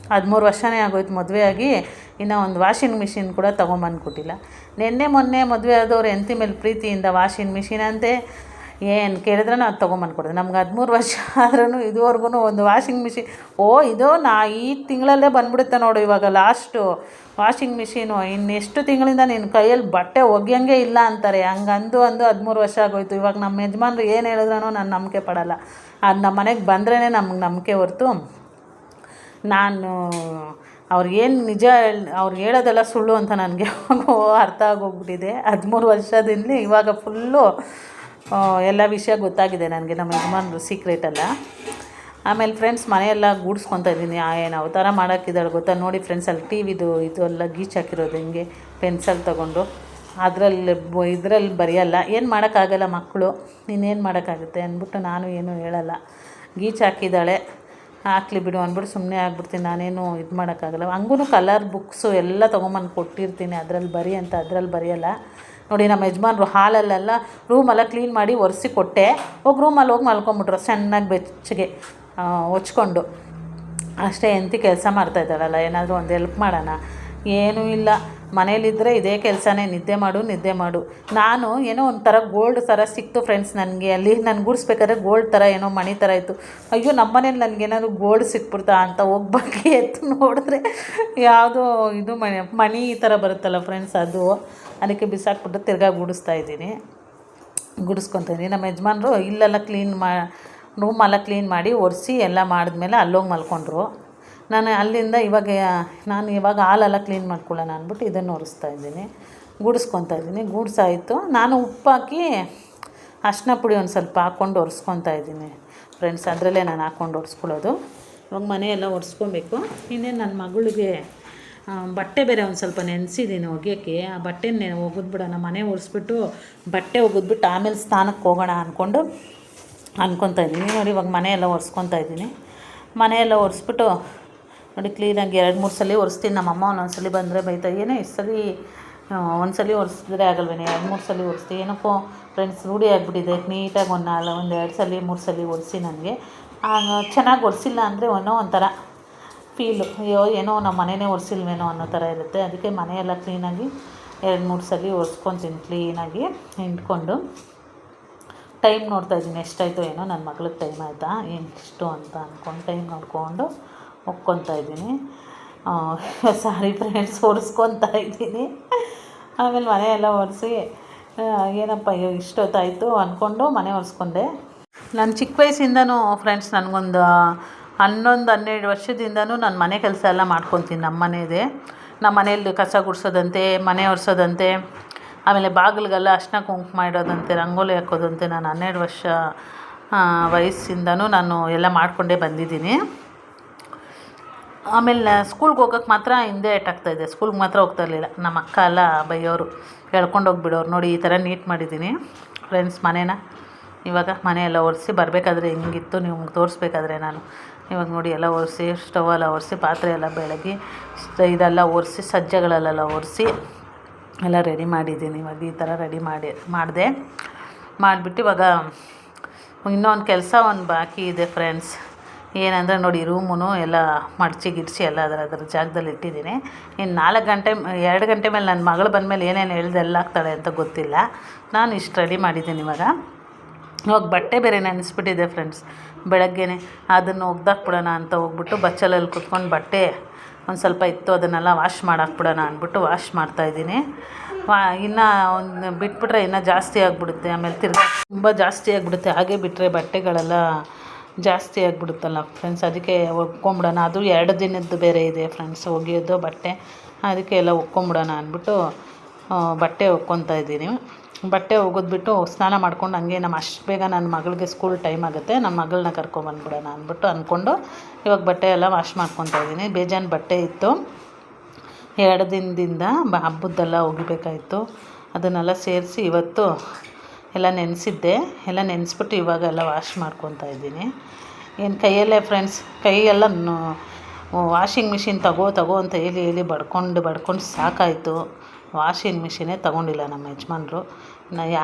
13 ವರ್ಷನೇ ಆಗೋಯ್ತು ಮದುವೆ ಆಗಿ, ಇನ್ನೂ ಒಂದು ವಾಷಿಂಗ್ ಮಿಷಿನ್ ಕೂಡ ತೊಗೊಂಬಂದು ಕೊಟ್ಟಿಲ್ಲ. ಮೊನ್ನೆ ಮದುವೆ ಆದವ್ರು ಹೆಂಡತಿ ಮೇಲೆ ಪ್ರೀತಿಯಿಂದ ವಾಷಿಂಗ್ ಮಿಷಿನ್ ಅಂತೆ ಏನು ಕೇಳಿದ್ರೆ ಅದು ತೊಗೊಂಬಂದು ಕೊಡೋದು. ನಮ್ಗೆ 13 ವರ್ಷ ಆದ್ರೂ ಇದುವರೆಗೂ ಒಂದು ವಾಷಿಂಗ್ ಮಿಷಿನ್ ಇದು ಈ ತಿಂಗಳಲ್ಲೇ ಬಂದುಬಿಡುತ್ತೆ ನೋಡು ಇವಾಗ ಲಾಸ್ಟು ವಾಷಿಂಗ್ ಮಿಷಿನು. ಇನ್ನೆಷ್ಟು ತಿಂಗಳಿಂದ ನಿನ್ನ ಕೈಯಲ್ಲಿ ಬಟ್ಟೆ ಒಗ್ಯಂಗೆ ಇಲ್ಲ ಅಂತಾರೆ. ಹಂಗಂದು 13 ವರ್ಷ ಆಗೋಯ್ತು. ಇವಾಗ ನಮ್ಮ ಯಜಮಾನ್ರು ಏನು ಹೇಳಿದ್ರೂ ನಾನು ನಂಬಿಕೆ ಪಡೋಲ್ಲ. ಅದು ನಮ್ಮ ಮನೆಗೆ ಬಂದ್ರೇ ನಮ್ಗೆ ನಂಬಿಕೆ ಹೊರ್ತು ನಾನು ಅವ್ರಿಗೇನು ನಿಜ ಅವ್ರು ಹೇಳೋದೆಲ್ಲ ಸುಳ್ಳು ಅಂತ ನನಗೆ ಅರ್ಥ ಆಗೋಗ್ಬಿಟ್ಟಿದೆ. 13 ವರ್ಷದಿಂದ ಇವಾಗ ಫುಲ್ಲು ಎಲ್ಲ ವಿಷಯ ಗೊತ್ತಾಗಿದೆ ನನಗೆ, ನಮ್ಮ ಯಜಮಾನ್ರು ಸೀಕ್ರೆಟೆಲ್ಲ. ಆಮೇಲೆ ಫ್ರೆಂಡ್ಸ್ ಮನೆಯೆಲ್ಲ ಗೂಡಿಸ್ಕೊತಾ ಇದ್ದೀನಿ. ಏನು ಅವತಾರ ಮಾಡೋಕ್ಕಿದ್ದಾಳೆ ಗೊತ್ತಾ ನೋಡಿ ಫ್ರೆಂಡ್ಸ್. ಅಲ್ಲಿ ಟಿ ವಿದು ಇದು ಎಲ್ಲ ಗೀಚ್ ಹಾಕಿರೋದು ಹಿಂಗೆ ಪೆನ್ಸಲ್ ತೊಗೊಂಡು ಇದರಲ್ಲಿ ಬರೆಯಲ್ಲ. ಏನು ಮಾಡೋಕ್ಕಾಗಲ್ಲ ಮಕ್ಕಳು, ಇನ್ನೇನು ಮಾಡೋಕ್ಕಾಗುತ್ತೆ ಅಂದ್ಬಿಟ್ಟು ನಾನು ಏನೂ ಹೇಳಲ್ಲ. ಗೀಚ್ ಹಾಕಿದ್ದಾಳೆ, ಹಾಕ್ಲಿ ಬಿಡು ಅಂದ್ಬಿಟ್ಟು ಸುಮ್ಮನೆ ಆಗ್ಬಿಡ್ತೀನಿ. ನಾನೇನು ಇದು ಮಾಡೋಕ್ಕಾಗಲ್ಲ. ಹಂಗೂ ಕಲರ್ ಬುಕ್ಸು ಎಲ್ಲ ತೊಗೊಂಬಂದು ಕೊಟ್ಟಿರ್ತೀನಿ, ಅದರಲ್ಲಿ ಬರಿ ಅಂತ, ಅದರಲ್ಲಿ ಬರೆಯಲ್ಲ. ನೋಡಿ ನಮ್ಮ ಯಜಮಾನ್ರು ಹಾಲಲ್ಲೆಲ್ಲ ರೂಮೆಲ್ಲ ಕ್ಲೀನ್ ಮಾಡಿ ಒರೆಸಿ ಕೊಟ್ಟೆ. ರೂಮಲ್ಲಿ ಹೋಗಿ ಮಲ್ಕೊಂಬಿಟ್ರು ಚೆನ್ನಾಗಿ ಬೆಚ್ಚಗೆ ಹೊಚ್ಕೊಂಡು. ಅಷ್ಟೇ ಎಂತಿ ಕೆಲಸ ಮಾಡ್ತಾಯಿದ್ದಾಳಲ್ಲ, ಏನಾದರೂ ಒಂದು ಹೆಲ್ಪ್ ಮಾಡೋಣ. ಏನೂ ಇಲ್ಲ, ಮನೇಲಿದ್ದರೆ ಇದೇ ಕೆಲಸನೇ, ನಿದ್ದೆ ಮಾಡು. ನಾನು ಏನೋ ಒಂಥರ ಗೋಲ್ಡ್ ಥರ ಸಿಕ್ತು ಫ್ರೆಂಡ್ಸ್ ನನಗೆ. ಅಲ್ಲಿ ನಾನು ಗೂಡಿಸ್ಬೇಕಾದ್ರೆ ಗೋಲ್ಡ್ ಥರ ಏನೋ ಮಣಿ ಥರ ಇತ್ತು. ಅಯ್ಯೋ ನಮ್ಮ ಮನೇಲಿ ನನಗೇನಾದ್ರು ಗೋಲ್ಡ್ ಸಿಕ್ಬಿಡ್ತಾ ಅಂತ ಹೋಗ್ಬಾಕಿ ಎತ್ತು ನೋಡಿದ್ರೆ ಯಾವುದೋ ಇದು ಮಣಿ ಈ ಥರ ಬರುತ್ತಲ್ಲ ಫ್ರೆಂಡ್ಸ್, ಅದಕ್ಕೆ ಬಿಸಾಕ್ಬಿಟ್ಟು ತಿರ್ಗಾ ಗೂಡಿಸ್ಕೊತೀನಿ. ನಮ್ಮ ಯಜಮಾನ್ರು ಇಲ್ಲೆಲ್ಲ ರೂಮೆಲ್ಲ ಕ್ಲೀನ್ ಮಾಡಿ ಒರೆಸಿ ಎಲ್ಲ ಮಾಡಿದ್ಮೇಲೆ ಅಲ್ಲೋಗಿ ಮಲ್ಕೊಂಡ್ರು. ನಾನು ಅಲ್ಲಿಂದ ಇವಾಗ ಹಾಲೆಲ್ಲ ಕ್ಲೀನ್ ಮಾಡ್ಕೊಳ್ಳೋಣ ಅಂದ್ಬಿಟ್ಟು ಇದನ್ನು ಒರೆಸ್ತಾಯಿದ್ದೀನಿ, ಗೂಡಿಸ್ಕೊತಾ ಇದ್ದೀನಿ. ಗೂಡ್ಸಾಯಿತು. ನಾನು ಉಪ್ಪು ಹಾಕಿ ಅರಿಶಿನ ಪುಡಿ ಒಂದು ಸ್ವಲ್ಪ ಹಾಕ್ಕೊಂಡು ಒರೆಸ್ಕೊತಾ ಇದ್ದೀನಿ ಫ್ರೆಂಡ್ಸ್. ಅದರಲ್ಲೇ ನಾನು ಹಾಕ್ಕೊಂಡು ಒರೆಸ್ಕೊಳ್ಳೋದು. ಇವಾಗ ಮನೆಯೆಲ್ಲ ಒರೆಸ್ಕೊಬೇಕು. ಇನ್ನೇನು ನನ್ನ ಮಗಳಿಗೆ ಬಟ್ಟೆ ಬೇರೆ ಒಂದು ಸ್ವಲ್ಪ ನೆನೆಸಿದ್ದೀನಿ ಒಗೆಯೋಕ್ಕೆ. ಆ ಬಟ್ಟೆನ ಒಗೆದ್ಬಿಡೋಣ, ಮನೆ ಒರೆಸ್ಬಿಟ್ಟು ಬಟ್ಟೆ ಒಗೆದ್ಬಿಟ್ಟು ಆಮೇಲೆ ಸ್ನಾನಕ್ಕೆ ಹೋಗೋಣ ಅನ್ಕೊತಾ ಇದ್ದೀನಿ. ನೋಡಿ ಇವಾಗ ಮನೆಯೆಲ್ಲ ಒರೆಸ್ಕೊತಾ ಇದ್ದೀನಿ. ಮನೆಯೆಲ್ಲ ಒರೆಸ್ಬಿಟ್ಟು ನೋಡಿ ಕ್ಲೀನಾಗಿ 2-3 ಸಲ ಒರೆಸ್ತೀನಿ. ನಮ್ಮಮ್ಮ ಒಂದೊಂದು ಸಲ ಬಂದರೆ ಬೈತಾ, ಏನೋ ಇಷ್ಟು ಸಲ ಒಂದು ಸಲ ಒರೆಸಿದ್ರೆ ಆಗಲ್ವೇನೆ, 2-3 ಸಲ ಒರೆಸ್ತೀವಿ. ಏನಕ್ಕೋ ಫ್ರೆಂಡ್ಸ್ ರೂಢಿ ಆಗಿಬಿಟ್ಟಿದೆ. ನೀಟಾಗಿ ಒಂದು 2 ಸಲ 3 ಸಲ ಒರೆಸಿ ನನಗೆ ಚೆನ್ನಾಗಿ ಒರೆಸಿಲ್ಲ ಅಂದರೆ ಒಂಥರ ಫೀಲು, ಏನೋ ನಮ್ಮ ಮನೆಯೇ ಒರೆಸಿಲ್ವೇನೋ ಅನ್ನೋ ಥರ ಇರುತ್ತೆ. ಅದಕ್ಕೆ ಮನೆಯೆಲ್ಲ ಕ್ಲೀನಾಗಿ 2-3 ಸಲ ಒರೆಸ್ಕೊತೀನಿ ಕ್ಲೀನಾಗಿ ಹಿಂಡ್ಕೊಂಡು. ಟೈಮ್ ನೋಡ್ತಾಯಿದ್ದೀನಿ ಎಷ್ಟಾಯಿತು ಏನೋ, ನನ್ನ ಮಗಳಿಗೆ ಟೈಮ್ ಆಯಿತಾ ಎಷ್ಟು ಅಂತ ಅಂದ್ಕೊಂಡು ಟೈಮ್ ನೋಡಿಕೊಂಡು ಒಪ್ಕೊತಾ ಇದ್ದೀನಿ. ಸಾರಿ ಫ್ರೆಂಡ್ಸ್, ಒರೆಸ್ಕೊತಾ ಇದ್ದೀನಿ. ಆಮೇಲೆ ಮನೆಯೆಲ್ಲ ಒರೆಸಿ ಏನಪ್ಪ ಇಷ್ಟೊತ್ತಾಯಿತು ಅಂದ್ಕೊಂಡು ಮನೆ ಒರೆಸ್ಕೊಂಡೆ. ನಾನು ಚಿಕ್ಕ ವಯಸ್ಸಿಂದನೂ ಫ್ರೆಂಡ್ಸ್ ನನಗೊಂದು 11-12 ವರ್ಷದಿಂದನೂ ನಾನು ಮನೆ ಕೆಲಸ ಎಲ್ಲ ಮಾಡ್ಕೊತೀನಿ. ನಮ್ಮ ಮನೆಯದೇ, ನಮ್ಮ ಮನೆಯಲ್ಲಿ ಕಸ ಗುಡಿಸೋದಂತೆ, ಮನೆ ಒರೆಸೋದಂತೆ, ಆಮೇಲೆ ಬಾಗಿಲಿಗೆಲ್ಲ ಅರಿಶಿನ ಕುಂಕುಮ ಇಡೋದಂತೆ, ರಂಗೋಲಿ ಹಾಕೋದಂತೆ ನಾನು 12 ವರ್ಷ ವಯಸ್ಸಿಂದನೂ ನಾನು ಎಲ್ಲ ಮಾಡಿಕೊಂಡೇ ಬಂದಿದ್ದೀನಿ. ಆಮೇಲೆ ಸ್ಕೂಲ್ಗೆ ಹೋಗೋಕ್ಕೆ ಮಾತ್ರ ಹಿಂದೆ ಏಟಾಗ್ತಾಯಿದ್ದೆ, ಸ್ಕೂಲ್ಗೆ ಮಾತ್ರ ಹೋಗ್ತಾ ಇರಲಿಲ್ಲ. ನಮ್ಮ ಅಕ್ಕ ಎಲ್ಲ ಬೈಯೋರು, ಎಳ್ಕೊಂಡು ಹೋಗ್ಬಿಡೋರು. ನೋಡಿ ಈ ಥರ ನೀಟ್ ಮಾಡಿದ್ದೀನಿ ಫ್ರೆಂಡ್ಸ್ ಮನೇನ. ಇವಾಗ ಮನೆಯೆಲ್ಲ ಒರೆಸಿ ಬರಬೇಕಾದ್ರೆ ಹೆಂಗಿತ್ತು ನಿಮ್ಗೆ ತೋರಿಸ್ಬೇಕಾದ್ರೆ ನಾನು ಇವಾಗ ನೋಡಿ ಎಲ್ಲ ಒರೆಸಿ, ಸ್ಟವೆಲ್ಲ ಒರೆಸಿ, ಪಾತ್ರೆ ಎಲ್ಲ ಬೆಳಗಿ, ಇದೆಲ್ಲ ಒರೆಸಿ, ಸಜ್ಜೆಗಳಲ್ಲೆಲ್ಲ ಒರೆಸಿ ಎಲ್ಲ ರೆಡಿ ಮಾಡಿದ್ದೀನಿ. ಇವಾಗ ಈ ಥರ ರೆಡಿ ಮಾಡಿಬಿಟ್ಟು ಇವಾಗ ಇನ್ನೊಂದು ಕೆಲಸ ಬಾಕಿ ಇದೆ ಫ್ರೆಂಡ್ಸ್. ಏನಂದರೆ ನೋಡಿ ರೂಮು ಎಲ್ಲ ಮಡಚಿ ಗಿಡ್ಸಿ ಎಲ್ಲ ಅದರ ಜಾಗದಲ್ಲಿ ಇಟ್ಟಿದ್ದೀನಿ. ಇನ್ನು 2 ಗಂಟೆ ಮೇಲೆ ನನ್ನ ಮಗಳು ಬಂದಮೇಲೆ ಏನೇನು ಹೇಳ್ದೆ ಎಲ್ಲ ಆಗ್ತಾಳೆ ಅಂತ ಗೊತ್ತಿಲ್ಲ. ನಾನು ಇಷ್ಟು ರೆಡಿ ಮಾಡಿದ್ದೀನಿ. ಇವಾಗ ಬಟ್ಟೆ ಬೇರೆ ನೆನೆಸ್ಬಿಟ್ಟಿದೆ ಫ್ರೆಂಡ್ಸ್ ಬೆಳಗ್ಗೆನೇ. ಅದನ್ನು ಒಗ್ದಾಕ್ಬಿಡೋಣ ಅಂತ ಹೋಗ್ಬಿಟ್ಟು ಬಚ್ಚಲಲ್ಲಿ ಕುತ್ಕೊಂಡು ಬಟ್ಟೆ ಒಂದು ಸ್ವಲ್ಪ ಇತ್ತು, ಅದನ್ನೆಲ್ಲ ವಾಶ್ ಮಾಡಾಕ್ಬಿಡೋಣ ಅಂದ್ಬಿಟ್ಟು ವಾಶ್ ಮಾಡ್ತಾಯಿದ್ದೀನಿ. ಇನ್ನು ಒಂದು ಬಿಟ್ಬಿಟ್ರೆ ಇನ್ನೂ ಜಾಸ್ತಿ ಆಗಿಬಿಡುತ್ತೆ. ಆಮೇಲೆ ತಿರ್ಗಿ ತುಂಬ ಜಾಸ್ತಿ ಆಗಿಬಿಡುತ್ತೆ. ಹಾಗೆ ಬಿಟ್ಟರೆ ಬಟ್ಟೆಗಳೆಲ್ಲ ಜಾಸ್ತಿ ಆಗಿಬಿಡುತ್ತಲ್ಲ ಫ್ರೆಂಡ್ಸ್. ಅದಕ್ಕೆ ಒಗ್ಕೊಂಬಿಡೋಣ. ಅದು 2 ದಿನದ್ದು ಬೇರೆ ಇದೆ ಫ್ರೆಂಡ್ಸ್ ಒಗೆಯೋದು ಬಟ್ಟೆ. ಅದಕ್ಕೆ ಎಲ್ಲ ಒಗ್ಕೊಂಬಿಡೋಣ ಅಂದ್ಬಿಟ್ಟು ಬಟ್ಟೆ ಒಗ್ಕೊತಾ ಇದ್ದೀನಿ. ಬಟ್ಟೆ ಒಗೆದ್ಬಿಟ್ಟು ಸ್ನಾನ ಮಾಡ್ಕೊಂಡು ಹಂಗೆ ಅಷ್ಟು ಬೇಗ ನನ್ನ ಮಗಳಿಗೆ ಸ್ಕೂಲ್ ಟೈಮ್ ಆಗುತ್ತೆ, ನಮ್ಮ ಮಗಳನ್ನ ಕರ್ಕೊಂಬಂದ್ಬಿಡೋಣ ಅಂದ್ಬಿಟ್ಟು ಅಂದ್ಕೊಂಡು ಇವಾಗ ಬಟ್ಟೆ ಎಲ್ಲ ವಾಶ್ ಮಾಡ್ಕೊತಾ ಇದ್ದೀನಿ. ಬೇಜಾನ್ ಬಟ್ಟೆ ಇತ್ತು, 2 ದಿನದಿಂದ ಹಬ್ಬದ್ದೆಲ್ಲ ಒಗಿಬೇಕಾಯಿತು. ಅದನ್ನೆಲ್ಲ ಸೇರಿಸಿ ಇವತ್ತು ಎಲ್ಲ ನೆನೆಸಿದ್ದೆ. ಎಲ್ಲ ನೆನೆಸ್ಬಿಟ್ಟು ಇವಾಗೆಲ್ಲ ವಾಶ್ ಮಾಡ್ಕೊತಾ ಇದ್ದೀನಿ. ಏನು ಕೈಯಲ್ಲೇ ಫ್ರೆಂಡ್ಸ್, ಕೈಯೆಲ್ಲ ವಾಷಿಂಗ್ ಮಿಷಿನ್ ತಗೋ ಅಂತ ಹೇಳಿ ಬಡ್ಕೊಂಡು ಸಾಕಾಯಿತು. ವಾಷಿಂಗ್ ಮಿಷಿನೇ ತೊಗೊಂಡಿಲ್ಲ ನಮ್ಮ ಯಜಮಾನ್ರು.